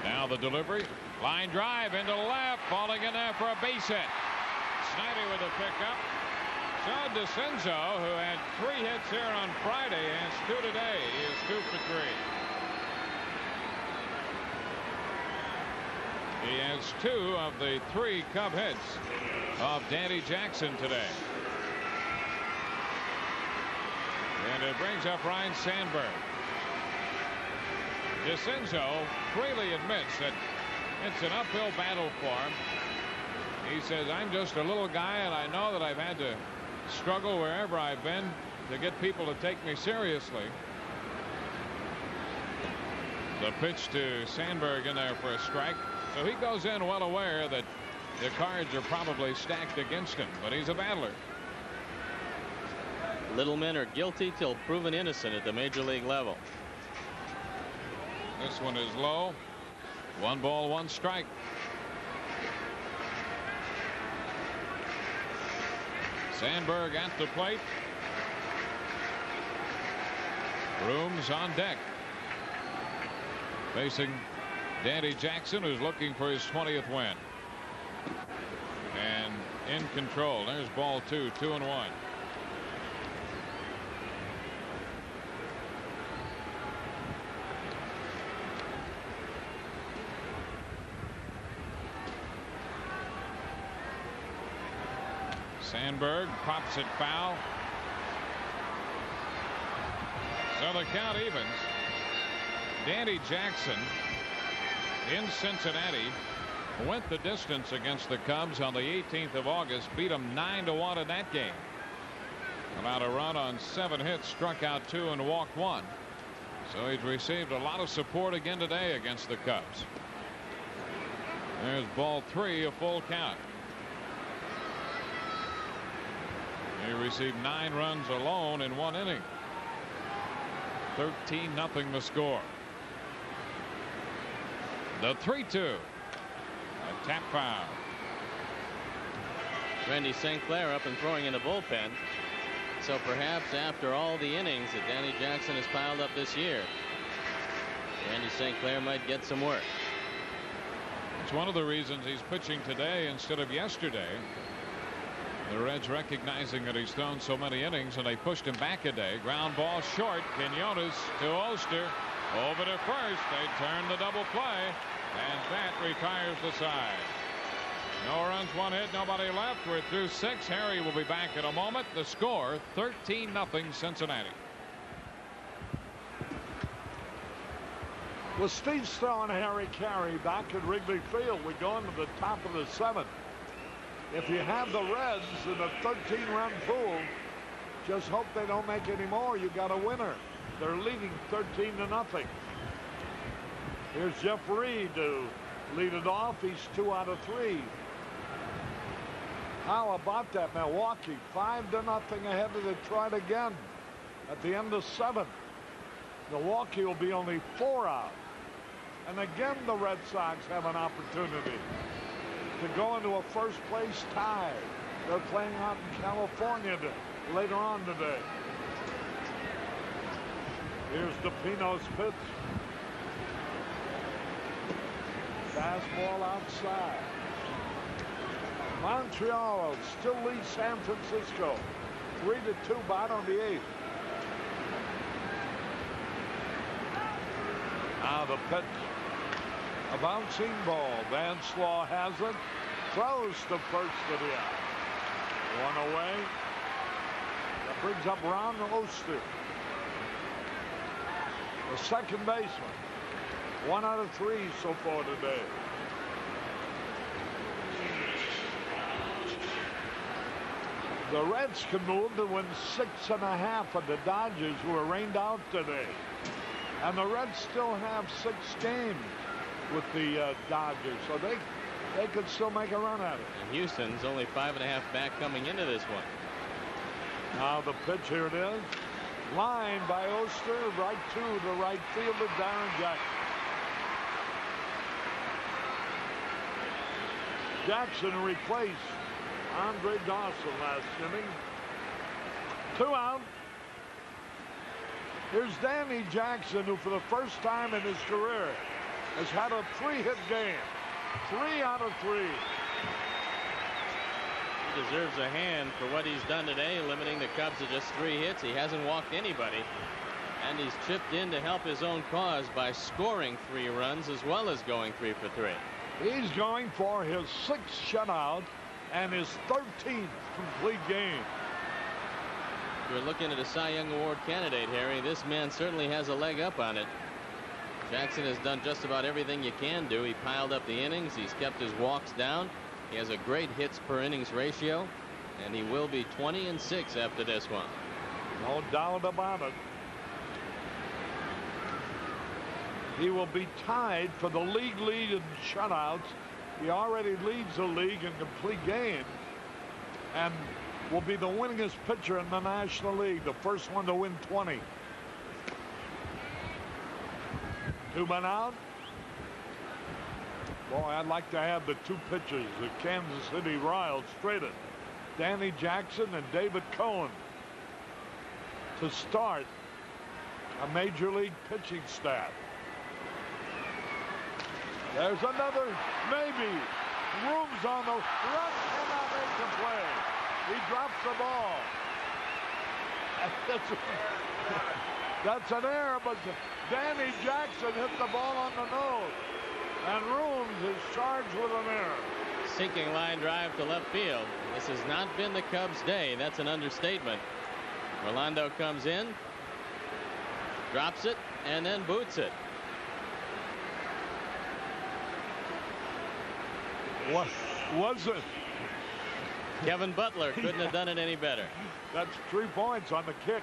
Now the delivery. Line drive into left. Falling in there for a base hit. Snyder with a pickup. So DeCinzo, who had 3 hits here on Friday, has 2 today. He is 2 for 3. He has 2 of the 3 Cub hits of Danny Jackson today. And it brings up Ryne Sandberg. DeCinzo freely admits that it's an uphill battle for him. He says, I'm just a little guy, and I know that I've had to struggle wherever I've been to get people to take me seriously. The pitch to Sandberg in there for a strike. So he goes in well aware that the cards are probably stacked against him, but he's a battler. Little men are guilty till proven innocent at the major league level. This one is low. 1 ball, 1 strike. Sandberg at the plate. Brooms on deck. Facing Danny Jackson, who's looking for his 20th win. And in control. There's ball 2, 2-1. Sandberg pops it foul. So the count evens. Danny Jackson in Cincinnati went the distance against the Cubs on the 18th of August, beat them 9-1 in that game. Allowed a run on 7 hits, struck out 2 and walked 1. So he's received a lot of support again today against the Cubs. There's ball 3, a full count. He received 9 runs alone in 1 inning. 13-0 the score. The 3-2. A tap foul. Randy St. Clair up and throwing in the bullpen. So perhaps after all the innings that Danny Jackson has piled up this year, Randy St. Clair might get some work. It's one of the reasons he's pitching today instead of yesterday. The Reds recognizing that he's thrown so many innings, and they pushed him back a day. Ground ball short. Quinones to Oster. Over to first. They turn the double play, and that retires the side. No runs, 1 hit, nobody left. We're through 6. Harry will be back in a moment. The score 13-0 Cincinnati. Well, Steve Stowe and Harry Caray back at Wrigley Field. We go into the top of the 7th. If you have the Reds in a 13-run pool, just hope they don't make any more. You got a winner. They're leading 13-0. Here's Jeff Reed to lead it off. He's 2 out of 3. How about that? Milwaukee 5-0 ahead of Detroit again at the end of 7. Milwaukee will be only 4 out. And again, the Red Sox have an opportunity to go into a first-place tie. They're playing out in California later on today. Here's DiPino's pitch. Fastball outside. Montreal still leads San Francisco 3-2, bottom of the 8th. Now the pitch. A bouncing ball. Van Slaw has it. Throws to first to the out. One away. That brings up Ron Oster, the second baseman. 1 out of 3 so far today. The Reds can move to win 6.5 of the Dodgers, who are rained out today. And the Reds still have 6 games with the Dodgers, so they could still make a run at it. And Houston's only 5.5 back coming into this one. Now the pitch, here it is. Line by Oster, right to the right fielder, Darren Jackson. Jackson replaced Andre Dawson last inning. 2 out. Here's Danny Jackson, who for the first time in his career has had a 3-hit game. 3 out of 3. He deserves a hand for what he's done today, limiting the Cubs to just 3 hits. He hasn't walked anybody, and he's chipped in to help his own cause by scoring 3 runs as well as going 3 for 3. He's going for his 6th shutout and his 13th complete game. We're looking at a Cy Young Award candidate, Harry. This man certainly has a leg up on it. Jackson has done just about everything you can do. He piled up the innings. He's kept his walks down. He has a great hits per innings ratio, and he will be 20-6 after this one. No doubt about it. He will be tied for the league lead in shutouts. He already leads the league in complete games, and will be the winningest pitcher in the National League, the first one to win 20. 2 men out. Boy, I'd like to have the 2 pitchers, the Kansas City Royals, traded. Danny Jackson and David Cohen to start a major league pitching staff. There's another, maybe. Room's on the run, cannot make the play. He drops the ball. That's an error, but Danny Jackson hit the ball on the nose. And Rooms is charged with an error. Sinking line drive to left field. This has not been the Cubs' day. That's an understatement. Rolando comes in, drops it, and then boots it. What was it? Kevin Butler couldn't have done it any better. That's 3 points on the kick.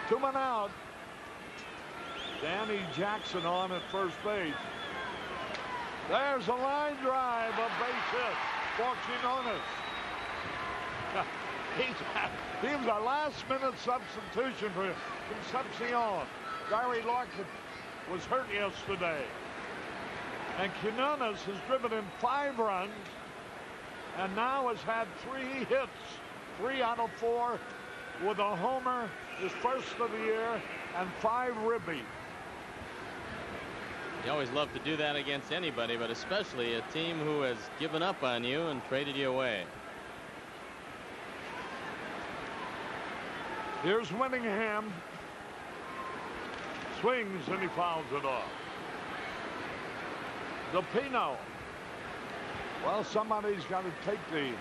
2 men out. Danny Jackson on at first base. There's a line drive, a base hit for Quinones. He was a last-minute substitution for Concepcion. Gary Larkin was hurt yesterday. And Quinones has driven in 5 runs and now has had 3 hits, 3 out of 4 with a homer, his first of the year, and 5 ribbies. You always love to do that against anybody, but especially a team who has given up on you and traded you away. Here's Winningham. Swings and he fouls it off. DePino. Well, somebody's got to take the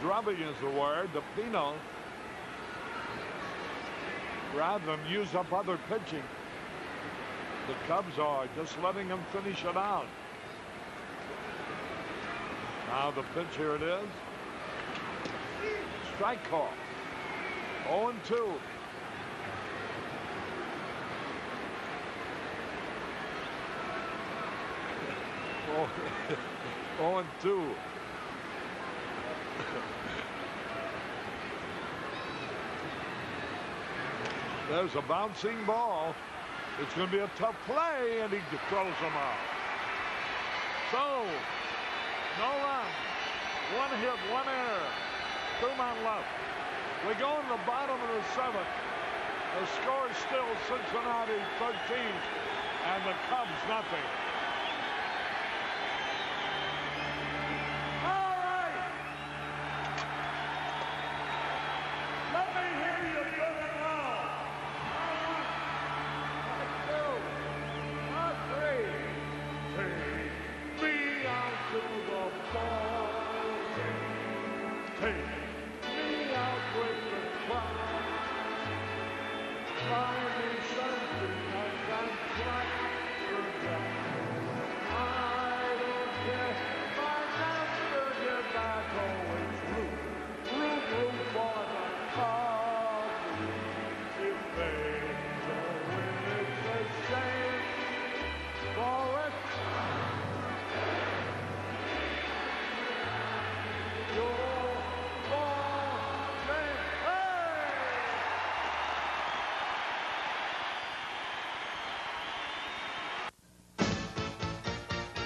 drubbing is the word. DePino, rather than use up other pitching, the Cubs are just letting him finish it out. Now the pitch, here it is. Strike call. 0-2. Oh, 0-2. There's a bouncing ball. It's going to be a tough play, and he throws him out. So, no run. 1 hit, 1 error. 2 men left. We go in the bottom of the 7th, The score is still Cincinnati 13 and the Cubs nothing. All right. Let me hear you good and loud. 1, 2, 3. Take me out to the ball. Take me out with the crowd. Find me something as I'm trying down. I don't care if I never get back, always room for the cause. If they don't win, it's a shame for it. Your ball game. Hey!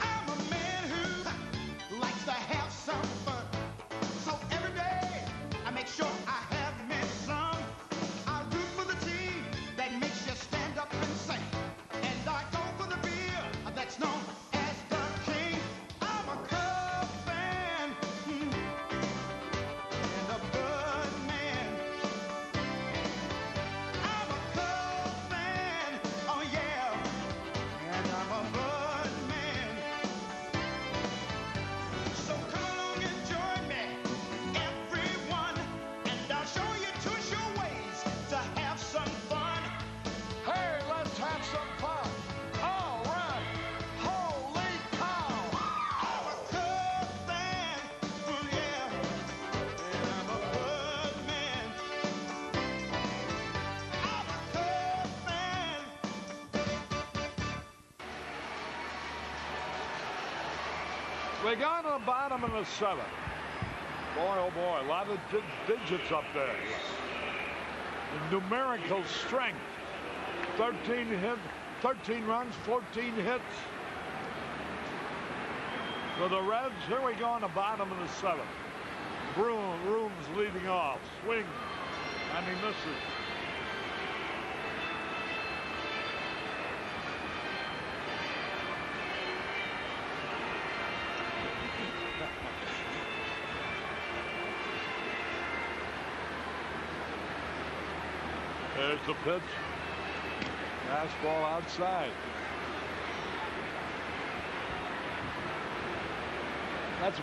I'm a man who likes to have some fun. So every day I make sure I have me some. I root for the team that makes you stand up and sing. And I go for the beer that's known as the king. I'm a Cub fan and a Bud man. I'm a Cub fan, oh yeah, and I'm a Bud man. So come along and join me, everyone, and I'll show you two sure ways to have some fun. Hey, let's have some fun. All right. Holy cow. I'm a Cub fan, oh yeah, and I'm a Bud man. I'm a Cub fan. We got on the bottom of the 7th. Boy, oh boy, a lot of digits up there. The numerical strength. 13 runs, 14 hits. For the Reds, here we go on the bottom of the 7th. Rooms leading off. Swing, and he misses. There's the pitch. Fastball outside. That's a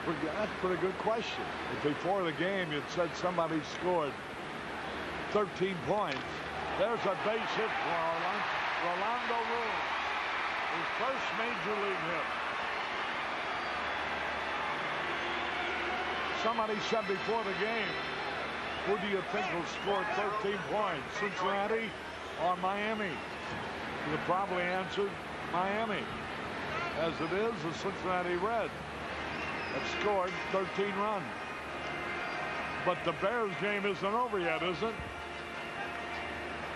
pretty good question. If before the game you'd said somebody scored 13 points, there's a base hit for Rolando Rooms. His first major league hit. Somebody said before the game, who do you think will score 13 points, Cincinnati or Miami? You probably answered Miami. As it is, the Cincinnati Reds have scored 13 runs. But the Bears game isn't over yet, is it?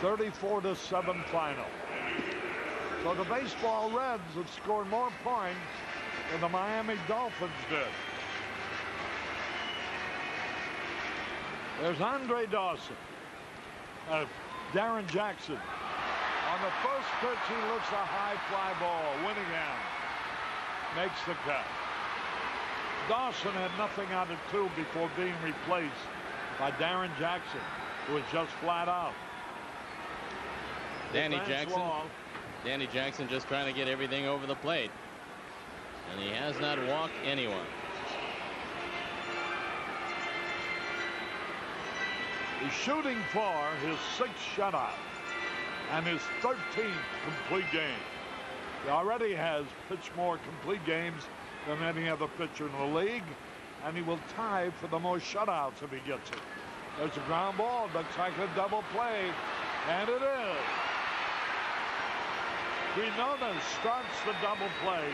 34-7 final. So the baseball Reds have scored more points than the Miami Dolphins did. There's Andre Dawson. Darren Jackson. On the first pitch, he looks a high fly ball. Winningham makes the cut. Dawson had nothing out of 2 before being replaced by Darren Jackson, who was just flat out. Danny Jackson just trying to get everything over the plate. And he has not walked anyone. He's shooting for his 6th shutout and his 13th complete game. He already has pitched more complete games than any other pitcher in the league, and he will tie for the most shutouts if he gets it. There's a ground ball. Looks like a double play, and it is. Quinones starts the double play.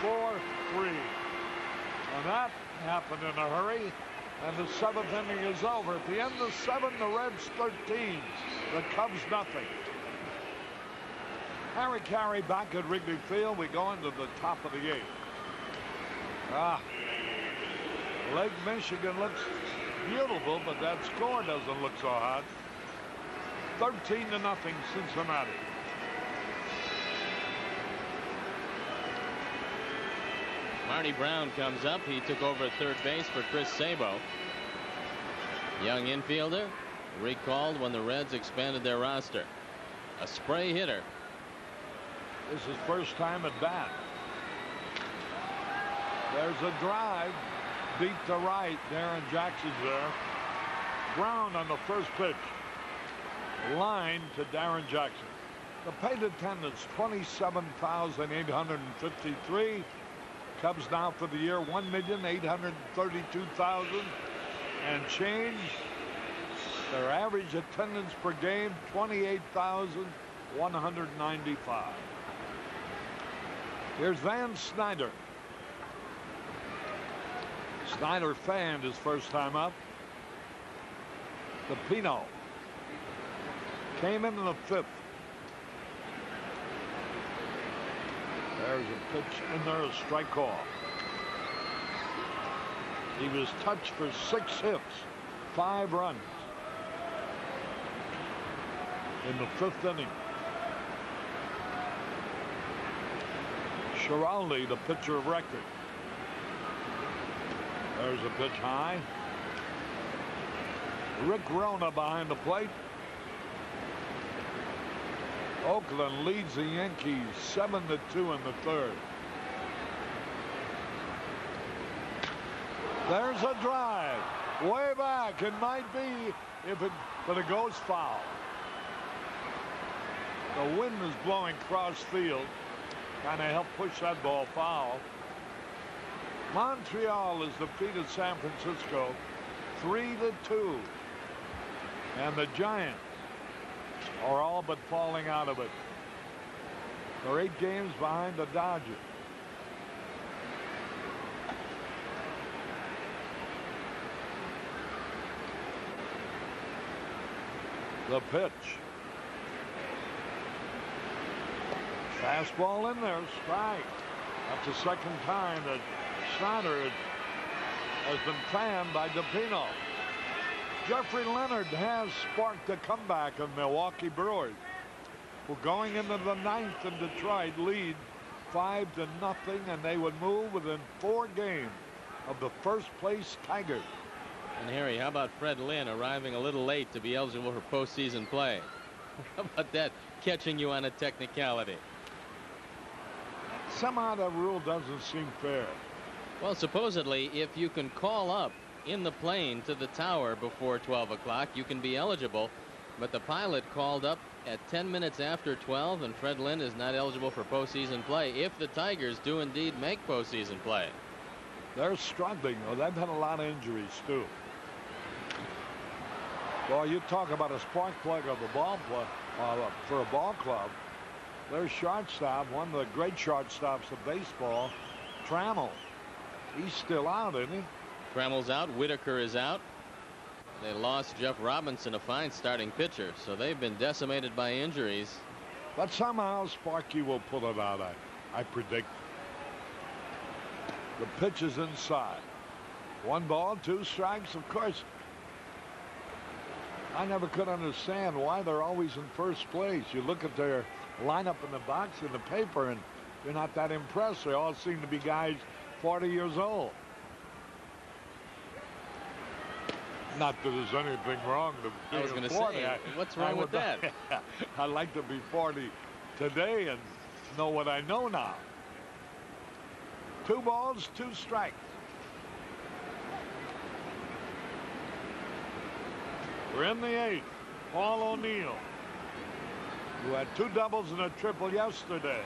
6-4-3. And that happened in a hurry. And the 7th inning is over. At the end of 7, the Reds 13, the Cubs nothing. Harry Caray back at Wrigley Field. We go into the top of the 8th. Lake Michigan looks beautiful, but that score doesn't look so hot. 13-0 Cincinnati. Marty Brown comes up. He took over at third base for Chris Sabo. Young infielder, recalled when the Reds expanded their roster. A spray hitter. This is first time at bat. There's a drive. Deep to right. Darren Jackson's there. Brown on the first pitch. Line to Darren Jackson. The paid attendance, 27,853. Cubs now for the year, 1,832,000 and change. Their average attendance per game, 28,195. Here's Van Snyder. Snyder fanned his first time up. DePino came in the fifth. There's a pitch in there, a strike off. He was touched for 6 hits, 5 runs in the 5th inning. Schiraldi, the pitcher of record. There's a pitch high. Rick Rona behind the plate. Oakland leads the Yankees 7-2 in the 3rd. There's a drive. Way back. It might be but it goes foul. The wind is blowing cross field. Kind of helped push that ball foul. Montreal has defeated San Francisco 3-2. And the Giants are all but falling out of it. They're 8 games behind the Dodgers. The pitch. Fastball in there, strike. That's the second time that Snyder has been fanned by DePino. Jeffrey Leonard has sparked a comeback of Milwaukee Brewers, who going into the 9th in Detroit lead 5-0, and they would move within 4 games of the first place Tigers. And Harry, how about Fred Lynn arriving a little late to be eligible for postseason play? How about that, catching you on a technicality? Somehow that rule doesn't seem fair. Well, supposedly, if you can call up in the plane to the tower before 12 o'clock, you can be eligible. But the pilot called up at 10 minutes after 12, and Fred Lynn is not eligible for postseason play if the Tigers do indeed make postseason play. They're struggling, though. They've had a lot of injuries, too. Well, you talk about a spark plug of a ball for a ball club. Their shortstop, one of the great shortstops of baseball, Trammell. He's still out, isn't he? Trammell's out. Whitaker is out. They lost Jeff Robinson, a fine starting pitcher, so they've been decimated by injuries. But somehow Sparky will pull it out, I predict. The pitch is inside. 1 ball, 2 strikes. Of course, I never could understand why they're always in first place. You look at their lineup in the box in the paper, and you're not that impressed. They all seem to be guys 40 years old. Not that there's anything wrong to I was going to 40. say, what's wrong with that? I'd like to be 40 today and know what I know now. 2 balls, 2 strikes. We're in the 8th. Paul O'Neill, who had 2 doubles and a triple yesterday,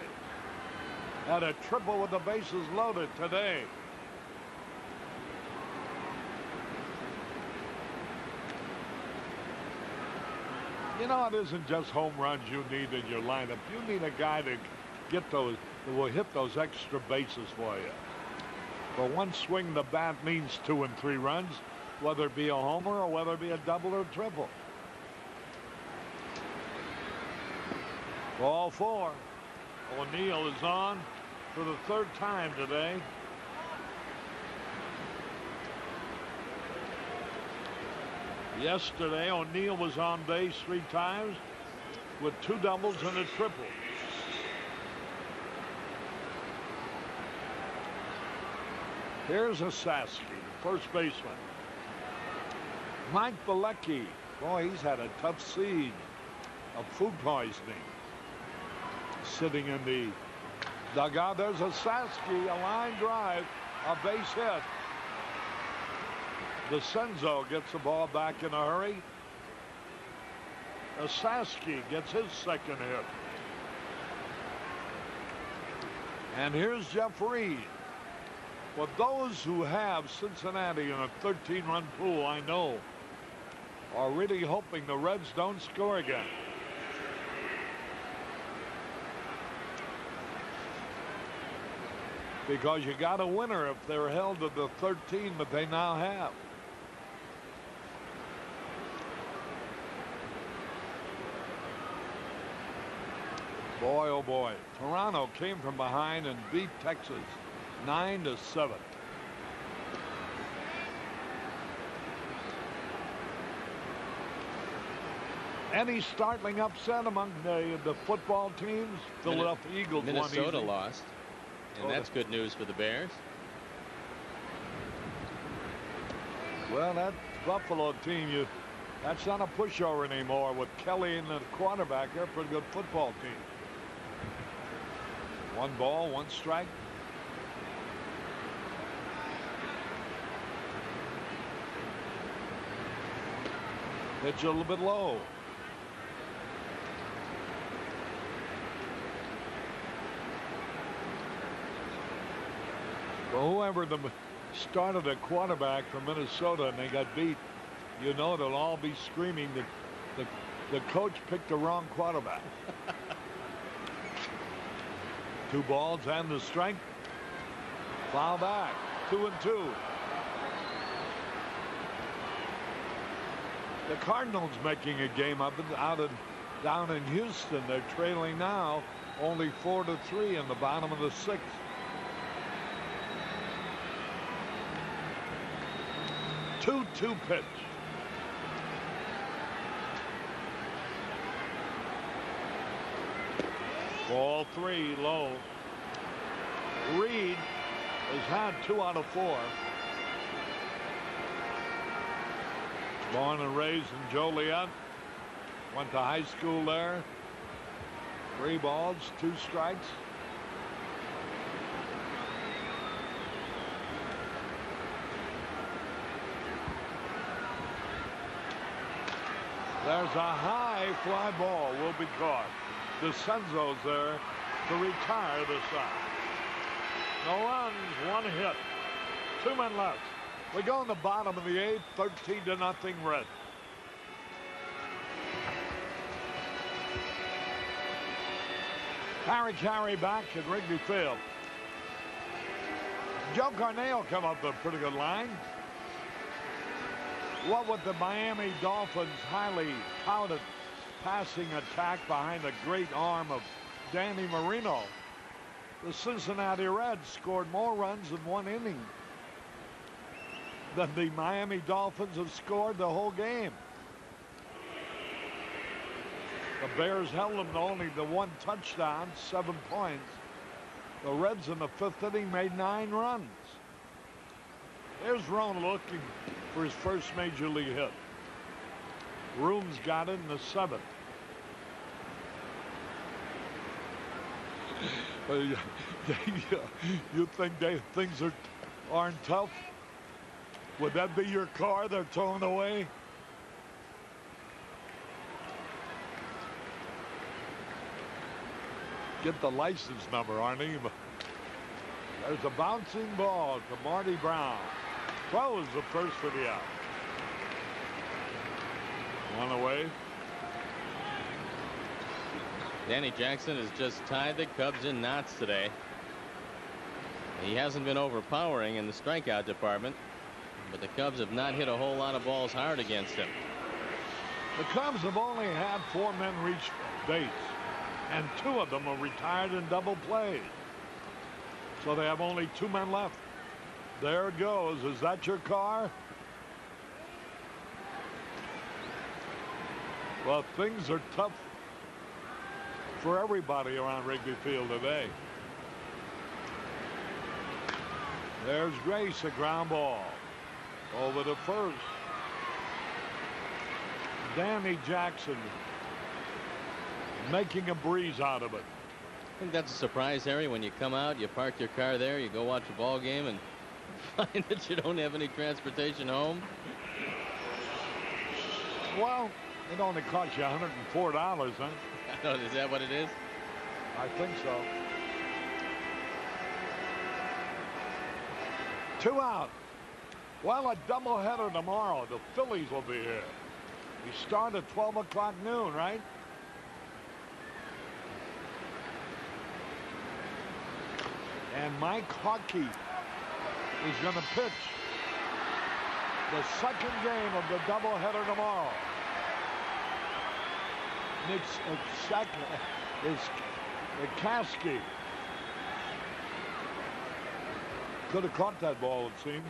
had a triple with the bases loaded today. You know, it isn't just home runs you need in your lineup. You need a guy to get those, that will hit those extra bases for you. For one swing, the bat means 2 and 3 runs, whether it be a homer or whether it be a double or triple. Ball 4. O'Neill is on for the 3rd time today. Yesterday, O'Neill was on base 3 times with 2 doubles and a triple. Here's Saski, the first baseman. Mike Bilecki. Boy, he's had a tough siege of food poisoning. Sitting in the dugout. There's Saski, a line drive, a base hit. DeCenzo gets the ball back in a hurry. Saski gets his second hit. And here's Jeff Reed. Well, those who have Cincinnati in a 13-run pool, I know, are really hoping the Reds don't score again. Because you got a winner if they're held to the 13 that they now have. Boy, oh boy. Toronto came from behind and beat Texas 9-7. Any startling upset among the football teams? Philadelphia Eagles won easy. Minnesota lost. And that's good news for the Bears. Well, that Buffalo team, that's not a pushover anymore with Kelly and the quarterback. They're a pretty good football team. 1 ball, 1 strike. Pitch a little bit low. Well, whoever started a quarterback from Minnesota and they got beat, you know they'll all be screaming that the coach picked the wrong quarterback. 2 balls and the strike. Foul back. 2-2. The Cardinals making a game down in Houston. They're trailing now only 4-3 in the bottom of the 6th. Two pitch. Ball 3 low. Reed has had 2 out of 4. Born and raised in Joliet. Went to high school there. 3 balls, 2 strikes. There's a high fly ball, will be caught. DeCenzo's there to retire the side. No runs, 1 hit. 2 men left. We go in the bottom of the 8th, 13-0 Red. Caray back at Wrigley Field. Joe Carnell come up with a pretty good line. What with the Miami Dolphins' highly touted passing attack behind the great arm of Danny Marino, the Cincinnati Reds scored more runs in 1 inning than the Miami Dolphins have scored the whole game. The Bears held them to only the 1 touchdown, 7 points. The Reds in the 5th inning made 9 runs. Here's Roan looking for his first major league hit. Rooms got it in the 7th. You think things aren't tough? Would that be your car they're towing away? Get the license number, Arnie. There's a bouncing ball to Marty Brown. Throws the first for the out. 1 away. Danny Jackson has just tied the Cubs in knots today. He hasn't been overpowering in the strikeout department, but the Cubs have not hit a whole lot of balls hard against him. The Cubs have only had 4 men reach base, and 2 of them are retired in double plays. So they have only 2 men left. There it goes. Is that your car? Well, things are tough for everybody around Wrigley Field today. There's Grace, a ground ball over to first. Danny Jackson making a breeze out of it. I think that's a surprise, Harry, when you come out, you park your car there, you go watch a ball game and find that you don't have any transportation home. Well, it only costs you $104, huh? Oh, is that what it is? I think so. 2 out. Well, a doubleheader tomorrow. The Phillies will be here. We start at 12 o'clock noon, right? And Mike Hockey is going to pitch the second game of the doubleheader tomorrow. Nick second is Kasky. Could have caught that ball, it seemed.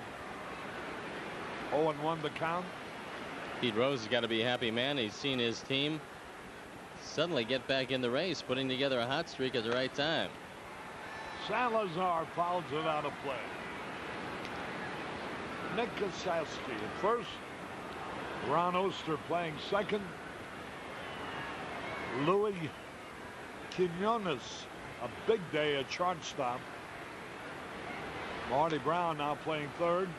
0-1 the count. Pete Rose has got to be a happy man. He's seen his team suddenly get back in the race, putting together a hot streak at the right time. Salazar fouls it out of play. Nick Kasaski at first. Ron Oster playing second. Louis Quinones, a big day at shortstop. Marty Brown now playing third,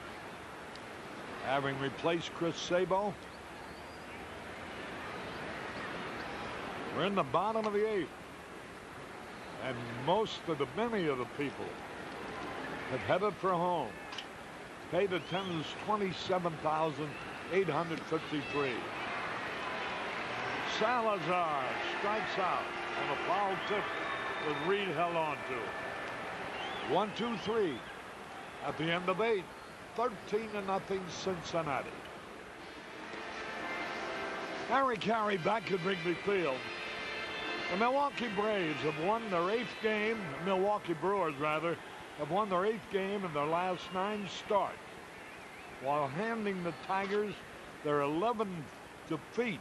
having replaced Chris Sabo. We're in the bottom of the 8th. And many of the people have headed for home. Paid attendance 27,853. Salazar strikes out on a foul tip that Reed held on to. 1-2-3 at the end of 8. 13-0 Cincinnati. Harry Caray back at Wrigley Field. The Milwaukee Braves have won their 8th game. Milwaukee Brewers, rather, have won their 8th game in their last 9 starts, while handing the Tigers their 11th defeat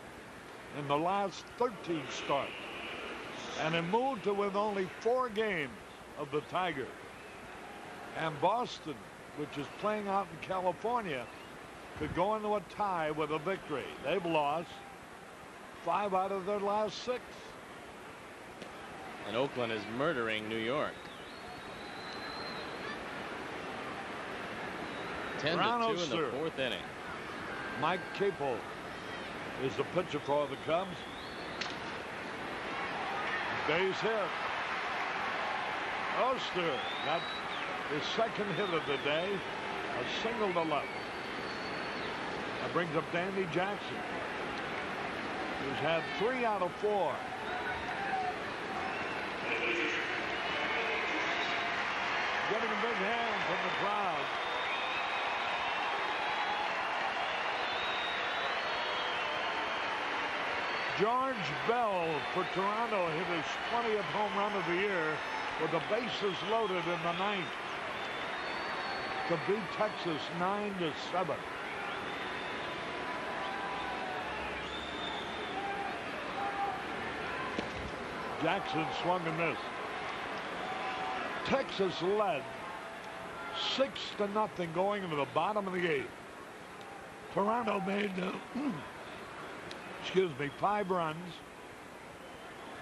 in the last 13 starts, and have moved to win only 4 games of the Tigers. And Boston, which is playing out in California, could go into a tie with a victory. They've lost 5 out of their last 6. And Oakland is murdering New York. 10-2 in the 4th inning. Mike Capel is the pitcher for the Cubs. Base hit. Oster got his second hit of the day, a single to left. That brings up Danny Jackson, who's had 3 out of 4. Getting a big hand from the crowd. George Bell for Toronto hit his 20th home run of the year with the bases loaded in the 9th to beat Texas 9-7. Jackson swung and missed. Texas led 6-0 going into the bottom of the 8th. Toronto made 5 runs.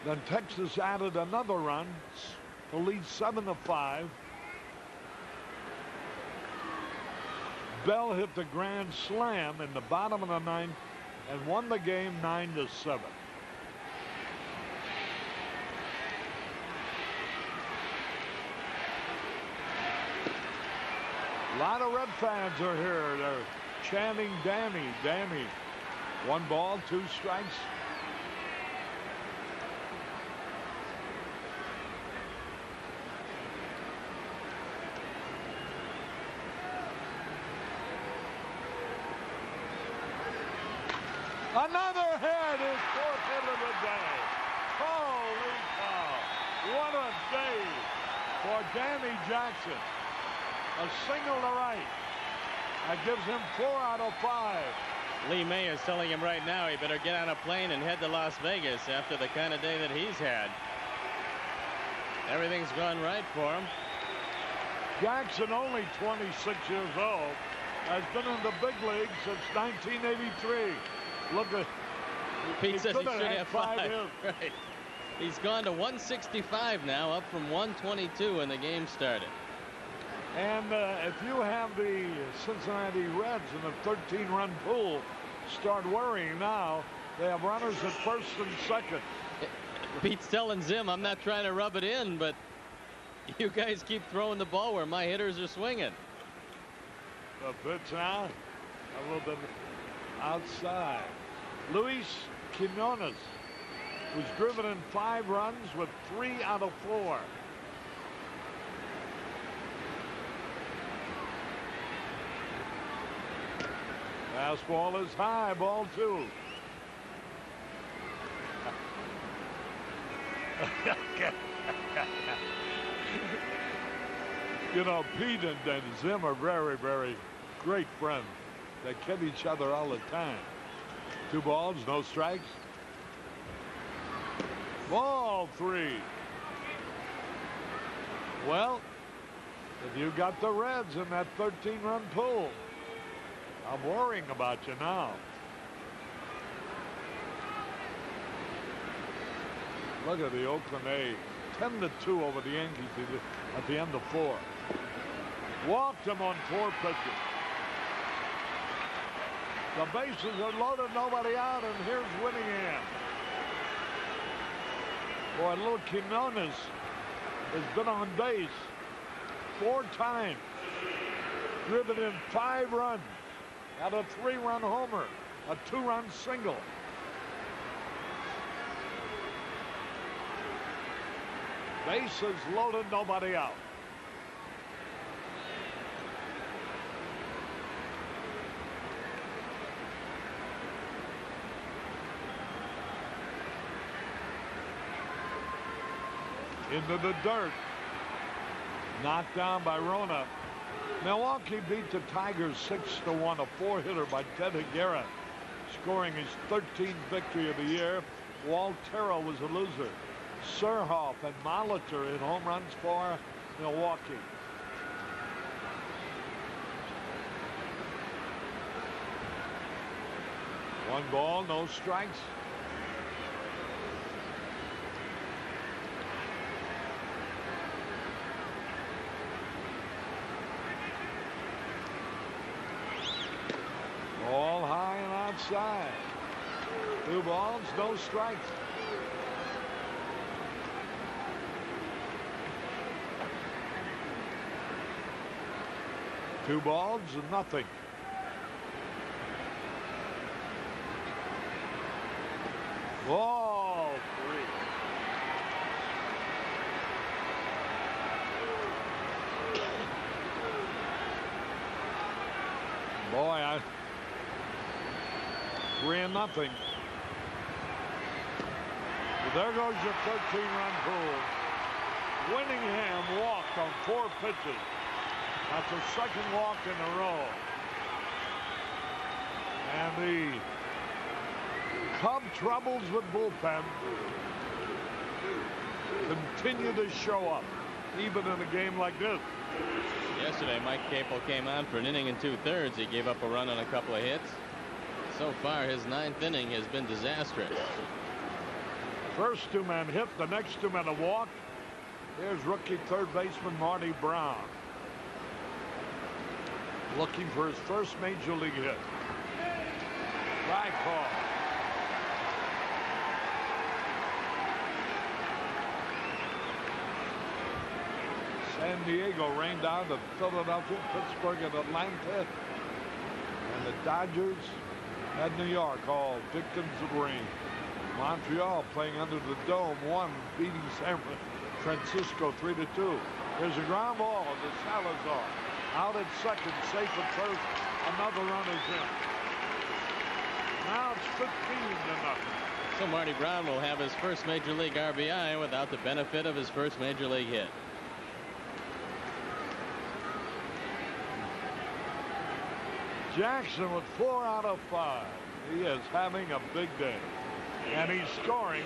Then Texas added another run to lead 7-5. Bell hit the grand slam in the bottom of the 9th and won the game 9-7. A lot of Red fans are here. They're chanting Danny, Danny. 1 ball, 2 strikes. Another hit, his 4th hit of the day. Holy cow. What a day for Danny Jackson. A single to right. That gives him 4 out of 5 Lee May is telling him right now he better get on a plane and head to Las Vegas after the kind of day that he's had. Everything's gone right for him. Jackson, only 26 years old, has been in the big leagues since 1983. Look at Pete says he could should have have five 5. hits. Right. He's gone to 165 now, up from 122 when the game started. And if you have the Cincinnati Reds in a 13-run pool, start worrying now. They have runners at first and second. Pete's telling Zim, I'm not trying to rub it in, but you guys keep throwing the ball where my hitters are swinging. The pitch now, a little bit outside. Luis Quinones was driven in 5 runs with 3 out of 4. Fastball is high, ball 2. You know, Pete and Zim are very, very great friends. They kid each other all the time. 2 balls, no strikes. Ball 3. Well, if you got the Reds in that 13-run pool, I'm worrying about you now. Look at the Oakland A's. 10-2 over the Yankees at the end of 4. Walked him on 4 pitches. The bases are loaded, nobody out, and here's Winningham. Boy, little Quinones has been on base 4 times. Driven in 5 runs. Had a 3-run homer, a 2-run single. Bases loaded, nobody out. Into the dirt. Knocked down by Rona. Milwaukee beat the Tigers 6-1, a 4-hitter by Ted Higuera, scoring his 13th victory of the year. Waltero was a loser. Surhoff and Molitor in home runs for Milwaukee. One ball, no strikes. Ball high and outside. 2 balls, no strikes. Two balls and nothing. Ball 3. Boy, 3-0. Well, there goes your 13-run pool. Winningham walked on 4 pitches. That's a 2nd walk in a row. And the Cub troubles with bullpen continue to show up, even in a game like this. Yesterday, Mike Capel came on for an inning and 2/3. He gave up a run on a couple of hits. So far, his 9th inning has been disastrous. First 2-man hit, the next 2 men a walk. Here's rookie 3rd baseman Marty Brown, looking for his first major league hit. Fly call. San Diego rained down to Philadelphia, Pittsburgh, and Atlanta. And the Dodgers and New York all victims of rain. Montreal playing under the dome, beating San Francisco 3-2. There's a ground ball to Salazar. Out at second, safe at first. Another run is in. Now it's 15-0. So Marty Brown will have his first major league RBI without the benefit of his first major league hit. Jackson with 4 out of 5. He is having a big day. And he's scoring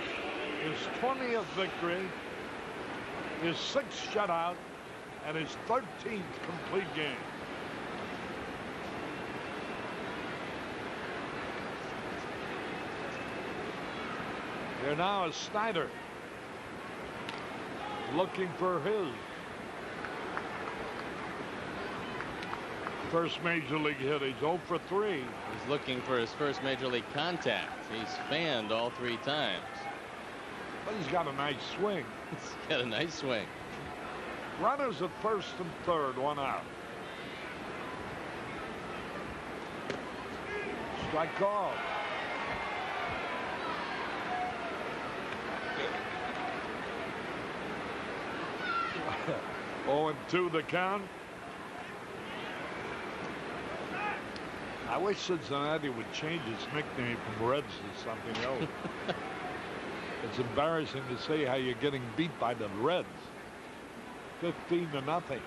his 20th victory, his 6th shutout, and his 13th complete game. Here now is Snyder looking for his first major league hit. He's 0 for 3. He's looking for his first major league contact. He's fanned all 3 times. But he's got a nice swing. He's got a nice swing. Runners at first and third, 1 out. Strike call. Oh, and 2 the count. I wish Cincinnati would change its nickname from Reds to something else. It's embarrassing to say how you're getting beat by the Reds. 15 to nothing.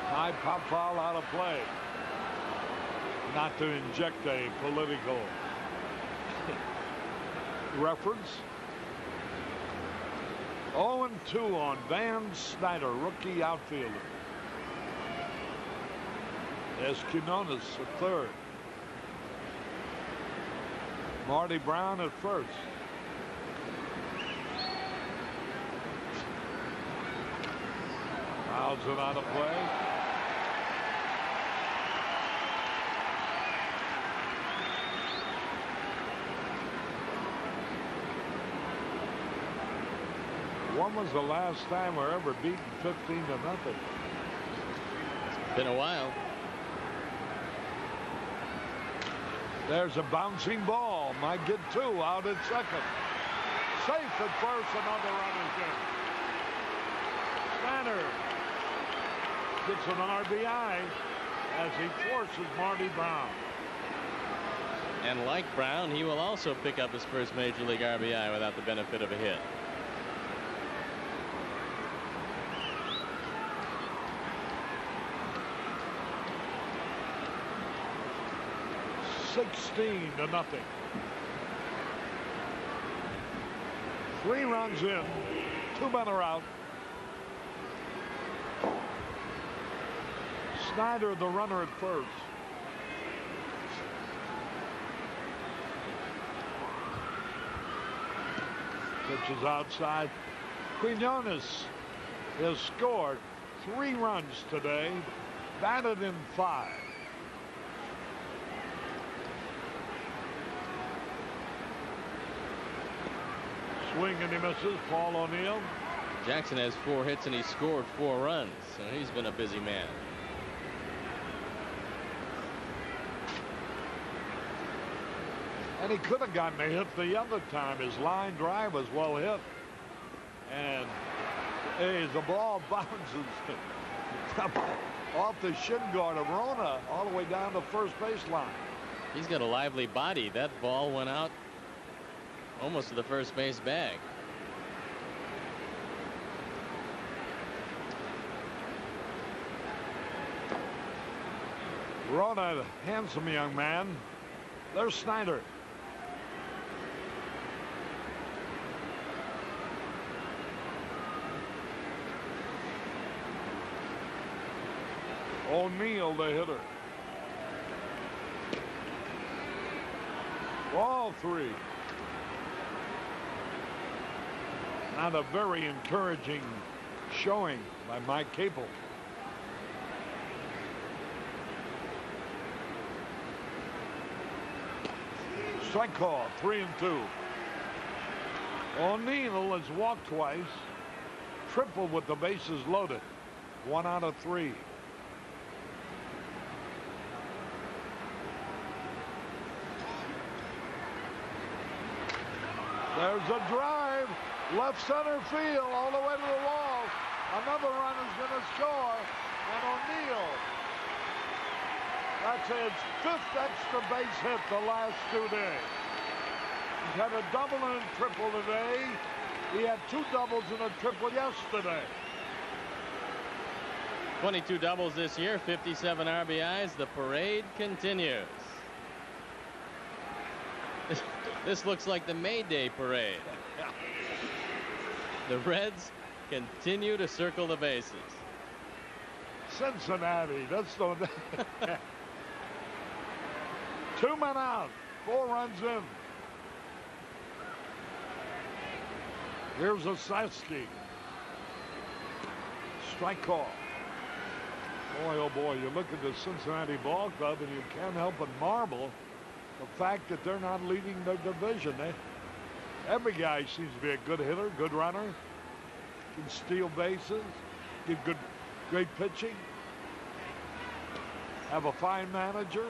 High pop foul out of play. Not to inject a political reference. 0-2 on Van Snyder, rookie outfielder. Esquinones at third. Marty Brown at first. Fouls it out of play. When was the last time we're ever beaten 15 to nothing? It's been a while. There's a bouncing ball. Might get 2 out at second. Safe at first. Another runner's in. Banner gets an RBI as he forces Marty Brown. And like Brown, he will also pick up his first major league RBI without the benefit of a hit. $16 to nothing. 3 runs in. 2 men are out. Snyder, the runner at first. Pitch is outside. Quinones has scored 3 runs today, batted in 5. Swing and he misses. Paul O'Neill. Jackson has 4 hits and he scored 4 runs, so he's been a busy man. And he could have gotten a hit the other time. His line drive was well hit. And as the ball bounces off the shin guard of Rona all the way down the first baseline. He's got a lively body. That ball went out almost to the first base bag. Rona, handsome young man. There's Snyder. O'Neill, the hitter. Ball 3. Not a very encouraging showing by Mike Capel. Strike call, 3-2. O'Neill has walked twice, tripled with the bases loaded. 1 out of 3. There's a drive, left center field, all the way to the wall. Another runner's going to score, and O'Neill. That's his 5th extra base hit the last 2 days. He's had a double and a triple today. He had 2 doubles and a triple yesterday. 22 doubles this year, 57 RBIs. The parade continues. This looks like the May Day parade. The Reds continue to circle the bases. Cincinnati, that's the 2 men out, 4 runs in. Here's a Saski. Strike call. Boy, oh boy, you look at the Cincinnati Ball Club and you can't help but marvel the fact that they're not leading their division. Every guy seems to be a good hitter, good runner, can steal bases, give great pitching, have a fine manager.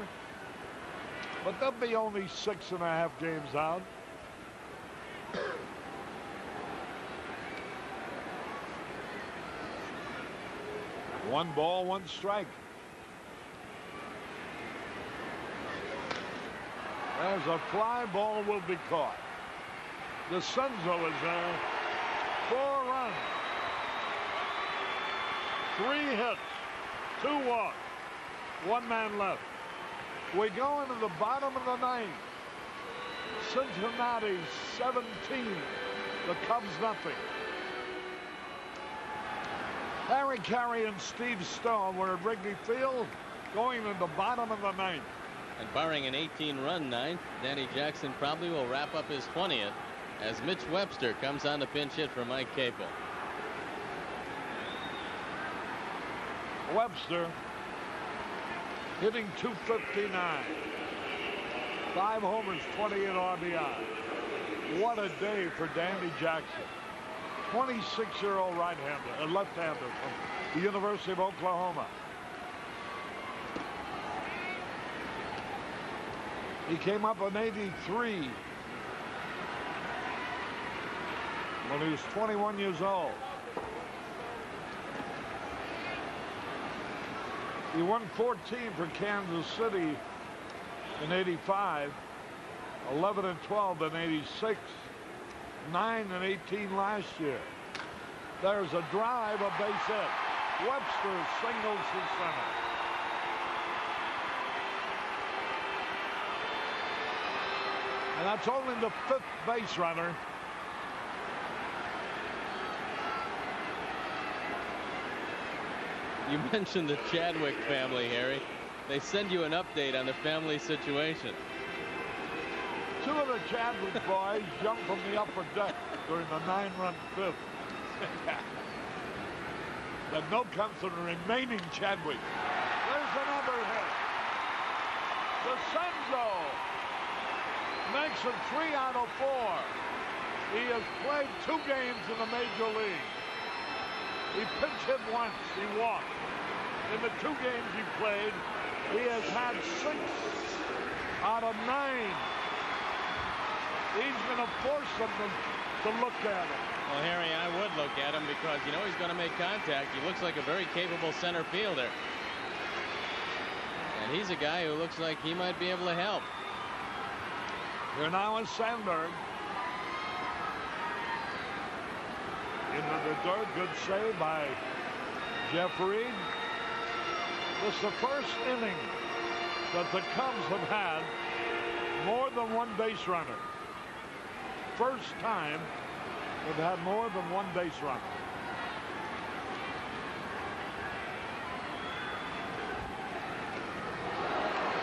But they'll be only 6.5 games out. One ball, one strike. There's a fly ball, will be caught. DeCenzo is there. 4 runs. 3 hits. 2 walks. 1 man left. We go into the bottom of the 9th. Cincinnati 17. The Cubs nothing. Harry Caray and Steve Stone were at Wrigley Field going in the bottom of the 9th. And barring an 18-run 9th, Danny Jackson probably will wrap up his 20th as Mitch Webster comes on to pinch hit for Mike Capel. Webster hitting .259. 5 homers, 28 RBI. What a day for Danny Jackson. 26-year-old right-hander, left-hander from the University of Oklahoma. He came up in '83 when he was 21 years old. He won 14 for Kansas City in '85, 11 and 12 in '86. 9 and 18 last year. There's a drive, a base hit. Webster singles to center. And that's only the 5th base runner. You mentioned the Chadwick family, Harry. They send you an update on the family situation. 2 of the Chadwick boys jumped from the upper deck during the 9-run 5th. The note comes from the remaining Chadwick. There's another hit. DeCenzo makes it 3 out of 4. He has played 2 games in the major league. He pinch hit once. He walked. In the 2 games he played, he has had 6 out of 9. He's going to force them to look at him. Well, Harry, I would look at him because, you know, he's going to make contact. He looks like a very capable center fielder. And he's a guy who looks like he might be able to help. Here now is Sandberg. Into the dirt. Good save by Jeff Reed. This is the first inning that the Cubs have had more than 1 base runner. First time they've had more than 1 base runner.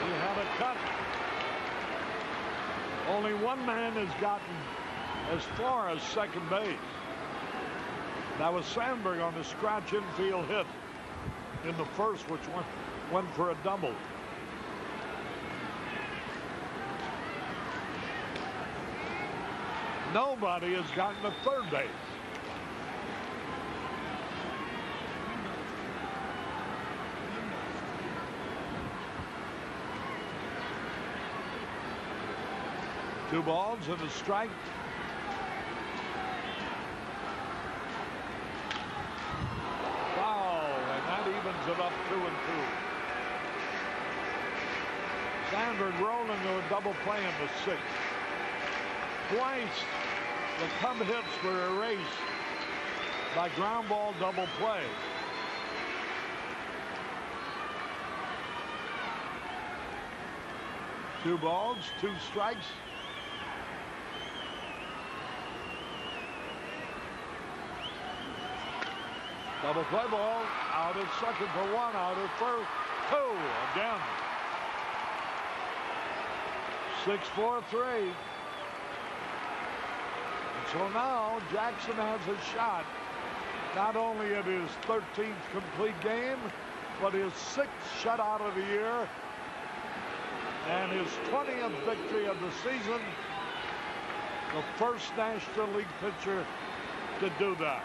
He had a cut. Only 1 man has gotten as far as second base. That was Sandberg on the scratch infield hit in the first, which went for a double. Nobody has gotten to third base. Two balls and a strike. Foul, and that evens it up 2-2. Sandberg rolling to a double play in the 6th. Twice the Cub hits were erased by ground ball double play. 2 balls, 2 strikes. Double play ball, out at second for 1, out at first, 2 again. 6-4-3. And so now Jackson has a shot, not only at his 13th complete game, but his 6th shutout of the year and his 20th victory of the season. The first National League pitcher to do that.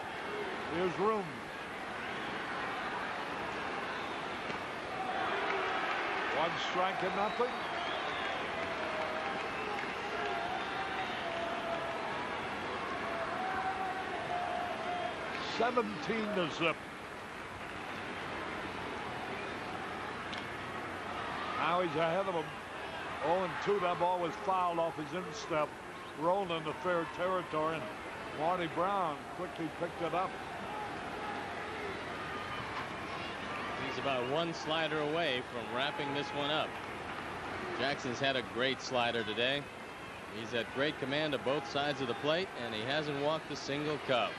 Here's room. One strike and nothing. (17-0). Now he's ahead of him. 0-2. That ball was fouled off his instep, rolled into fair territory, and Marty Brown quickly picked it up. He's about 1 slider away from wrapping this one up. Jackson's had a great slider today. He's at great command of both sides of the plate, and he hasn't walked a single Cub.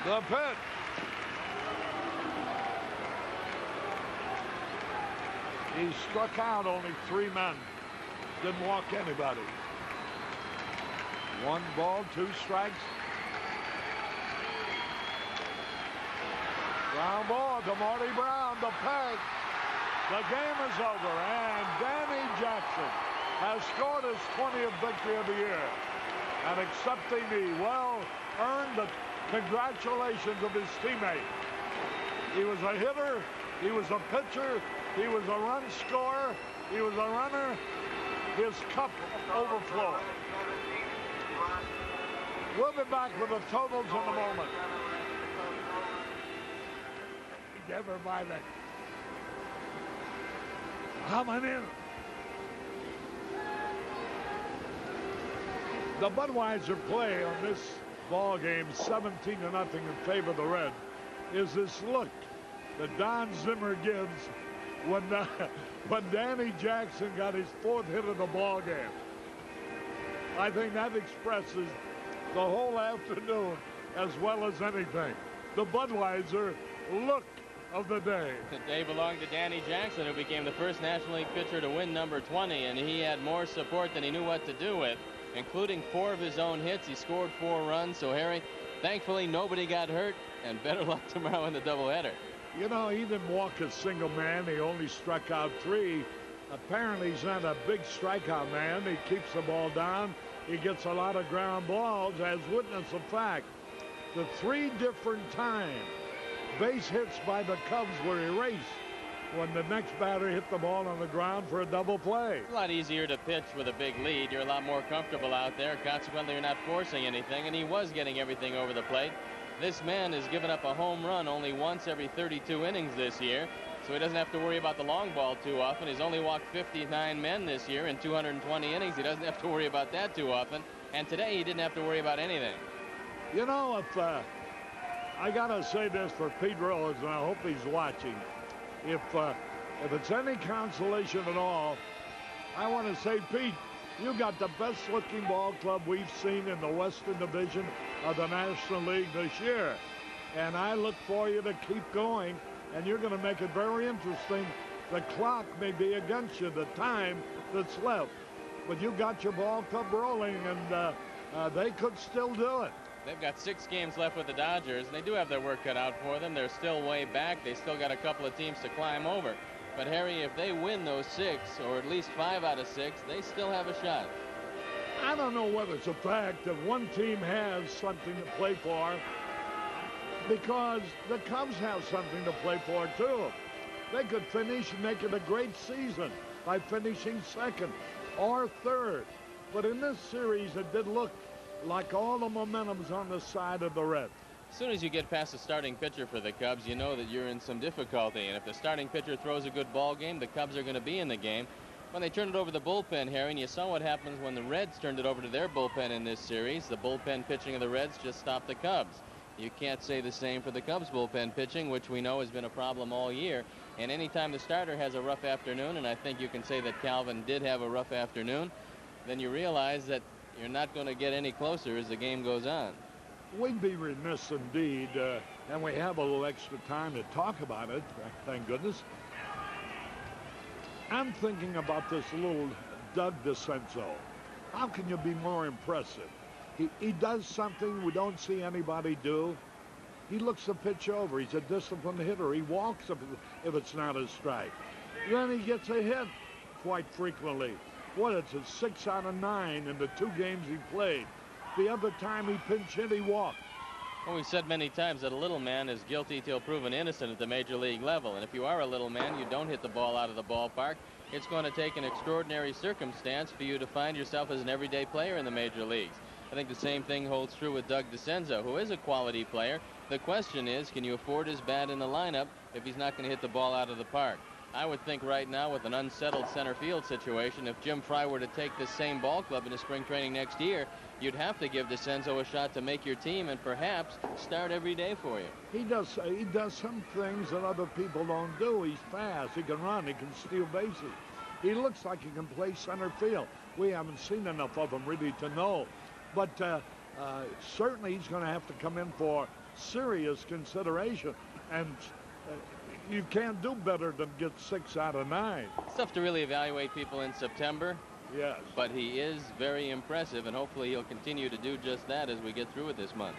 The pitch. He struck out only 3 men. Didn't walk anybody. 1 ball, 2 strikes. Ground ball to Marty Brown, the peg. The game is over, and Danny Jackson has scored his 20th victory of the year and accepting the well-earned congratulations of his teammate. He was a hitter, he was a pitcher, he was a run scorer, he was a runner. His cup overflowed. We'll be back with the totals in a moment. Never mind that. Coming in. The Budweiser play on this ball game, 17-0 in favor of the Red, is this look that Don Zimmer gives when Danny Jackson got his 4th hit of the ball game. I think that expresses the whole afternoon as well as anything. The Budweiser look of the day. The day belonged to Danny Jackson, who became the first National League pitcher to win number 20, and he had more support than he knew what to do with, including 4 of his own hits. He scored 4 runs. So, Harry, thankfully nobody got hurt, and better luck tomorrow in the doubleheader. You know, he didn't walk a single man. He only struck out 3. Apparently, he's not a big strikeout man. He keeps the ball down. He gets a lot of ground balls, as witness the fact the 3 different times base hits by the Cubs were erased when the next batter hit the ball on the ground for a double play. It's a lot easier to pitch with a big lead. You're a lot more comfortable out there. Consequently, you're not forcing anything, and he was getting everything over the plate. This man has given up a home run only once every 32 innings this year, so he doesn't have to worry about the long ball too often. He's only walked 59 men this year in 220 innings. He doesn't have to worry about that too often, and today he didn't have to worry about anything. You know, if I gotta say this for Pete Rose, and I hope he's watching, if it's any consolation at all, I want to say, Pete, you got the best looking ball club we've seen in the Western Division of the National League this year. And I look for you to keep going, and you're going to make it very interesting. The clock may be against you, the time that's left. But you got your ball club rolling, and they could still do it. They've got 6 games left with the Dodgers. They do have their work cut out for them. They're still way back. They still got a couple of teams to climb over. But, Harry, if they win those 6, or at least 5 out of 6, they still have a shot. I don't know whether it's a fact that one team has something to play for, because the Cubs have something to play for, too. They could finish and make it a great season by finishing 2nd or 3rd. But in this series, it did look like all the momentum's on the side of the Reds. As soon as you get past the starting pitcher for the Cubs, you know that you're in some difficulty. And if the starting pitcher throws a good ball game, the Cubs are going to be in the game. When they turn it over to the bullpen, Harry, and you saw what happens when the Reds turned it over to their bullpen in this series. The bullpen pitching of the Reds just stopped the Cubs. You can't say the same for the Cubs bullpen pitching, which we know has been a problem all year. And anytime the starter has a rough afternoon, and I think you can say that Calvin did have a rough afternoon, then you realize that you're not going to get any closer as the game goes on. We'd be remiss indeed, and we have a little extra time to talk about it, thank goodness. I'm thinking about this little Doug DeCenzo. How can you be more impressive? He does something we don't see anybody do. He looks the pitch over. He's a disciplined hitter. He walks if it's not a strike. Then he gets a hit quite frequently. What, it's a 6 out of 9 in the 2 games he played. The other time he pinch hit, he walked. Well, we've said many times that a little man is guilty till proven innocent at the major league level. And if you are a little man, you don't hit the ball out of the ballpark. It's going to take an extraordinary circumstance for you to find yourself as an everyday player in the major leagues. I think the same thing holds true with Doug DeCenzo, who is a quality player. The question is, can you afford his bat in the lineup if he's not going to hit the ball out of the park? I would think right now, with an unsettled center field situation, if Jim Fry were to take this same ball club into spring training next year, you'd have to give DeCenzo a shot to make your team and perhaps start every day for you. He does some things that other people don't do. He's fast. He can run. He can steal bases. He looks like he can play center field. We haven't seen enough of him really to know. But certainly he's going to have to come in for serious consideration. And you can't do better than get 6 out of 9. It's tough to really evaluate people in September. Yes. But he is very impressive, and hopefully he'll continue to do just that as we get through it this month.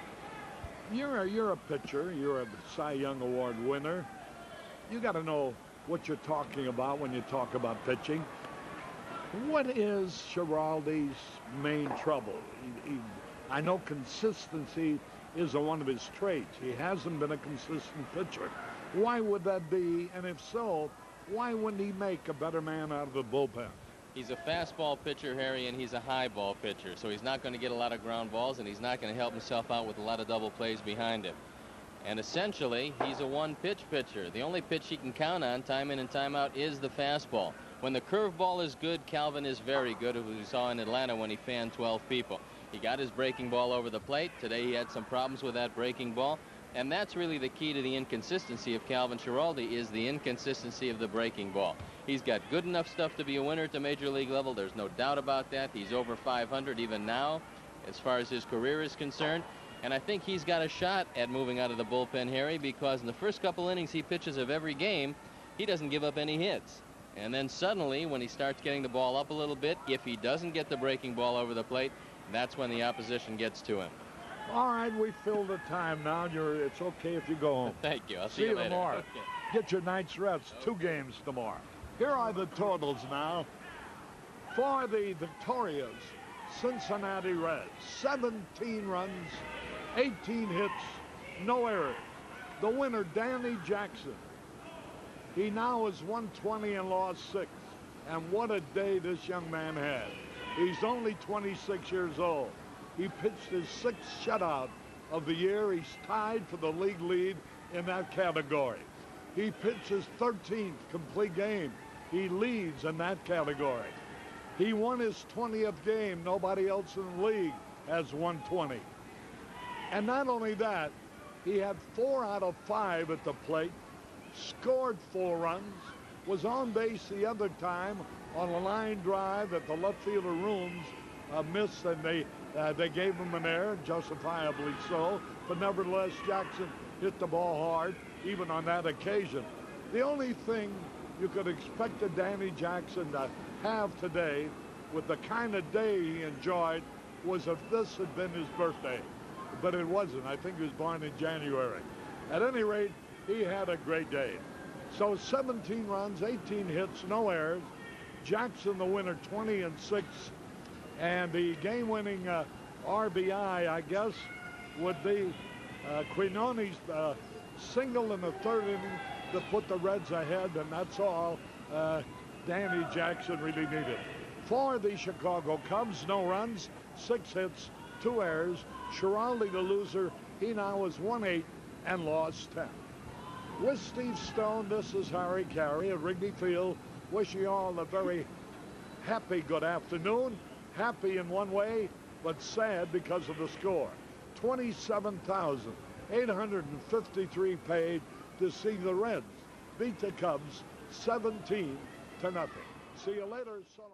You're a pitcher. You're a Cy Young Award winner. You got to know what you're talking about when you talk about pitching. What is Schiraldi's main trouble? I know consistency is one of his traits. He hasn't been a consistent pitcher. Why would that be? And if so, why wouldn't he make a better man out of the bullpen? He's a fastball pitcher, Harry, and he's a high ball pitcher. So he's not going to get a lot of ground balls, and he's not going to help himself out with a lot of double plays behind him. And essentially, he's a one-pitch pitcher. The only pitch he can count on time in and time out is the fastball. When the curveball is good, Calvin is very good, as we saw in Atlanta when he fanned 12 people. He got his breaking ball over the plate. Today he had some problems with that breaking ball. And that's really the key to the inconsistency of Calvin Schiraldi, is the inconsistency of the breaking ball. He's got good enough stuff to be a winner at the major league level. There's no doubt about that. He's over 500 even now as far as his career is concerned. And I think he's got a shot at moving out of the bullpen, Harry, because in the first couple innings he pitches of every game, he doesn't give up any hits. And then suddenly, when he starts getting the ball up a little bit, if he doesn't get the breaking ball over the plate, that's when the opposition gets to him. All right, we filled the time now. It's okay if you go home. Thank you. I'll see you later. Tomorrow. Okay. Get your night's rest. 2 games tomorrow. Here are the totals now for the victorious Cincinnati Reds. 17 runs, 18 hits, no errors. The winner, Danny Jackson. He now is 120 and lost 6. And what a day this young man had. He's only 26 years old. He pitched his 6th shutout of the year. He's tied for the league lead in that category. He pitched his 13th complete game. He leads in that category. He won his 20th game. Nobody else in the league has won 20. And not only that, he had 4 out of 5 at the plate, scored 4 runs, was on base the other time on a line drive that the left fielder Rooms missed, and they gave him an error, justifiably so. But nevertheless, Jackson hit the ball hard, even on that occasion. The only thing you could expect a Danny Jackson to have today, with the kind of day he enjoyed, was if this had been his birthday. But it wasn't. I think he was born in January. At any rate, he had a great day. So 17 runs, 18 hits, no errors. Jackson, the winner, 20 and 6. And the game-winning RBI, I guess, would be Quinones' single in the 3rd inning to put the Reds ahead, and that's all Danny Jackson really needed. For the Chicago Cubs, no runs, 6 hits, 2 errors. Schiraldi, the loser, he now is 1-8 and lost 10. With Steve Stone, this is Harry Caray at Wrigley Field, wishing you all a very happy good afternoon. Happy in one way, but sad because of the score. 27,000 853 paid to see the Reds beat the Cubs 17-0. See you later. So long.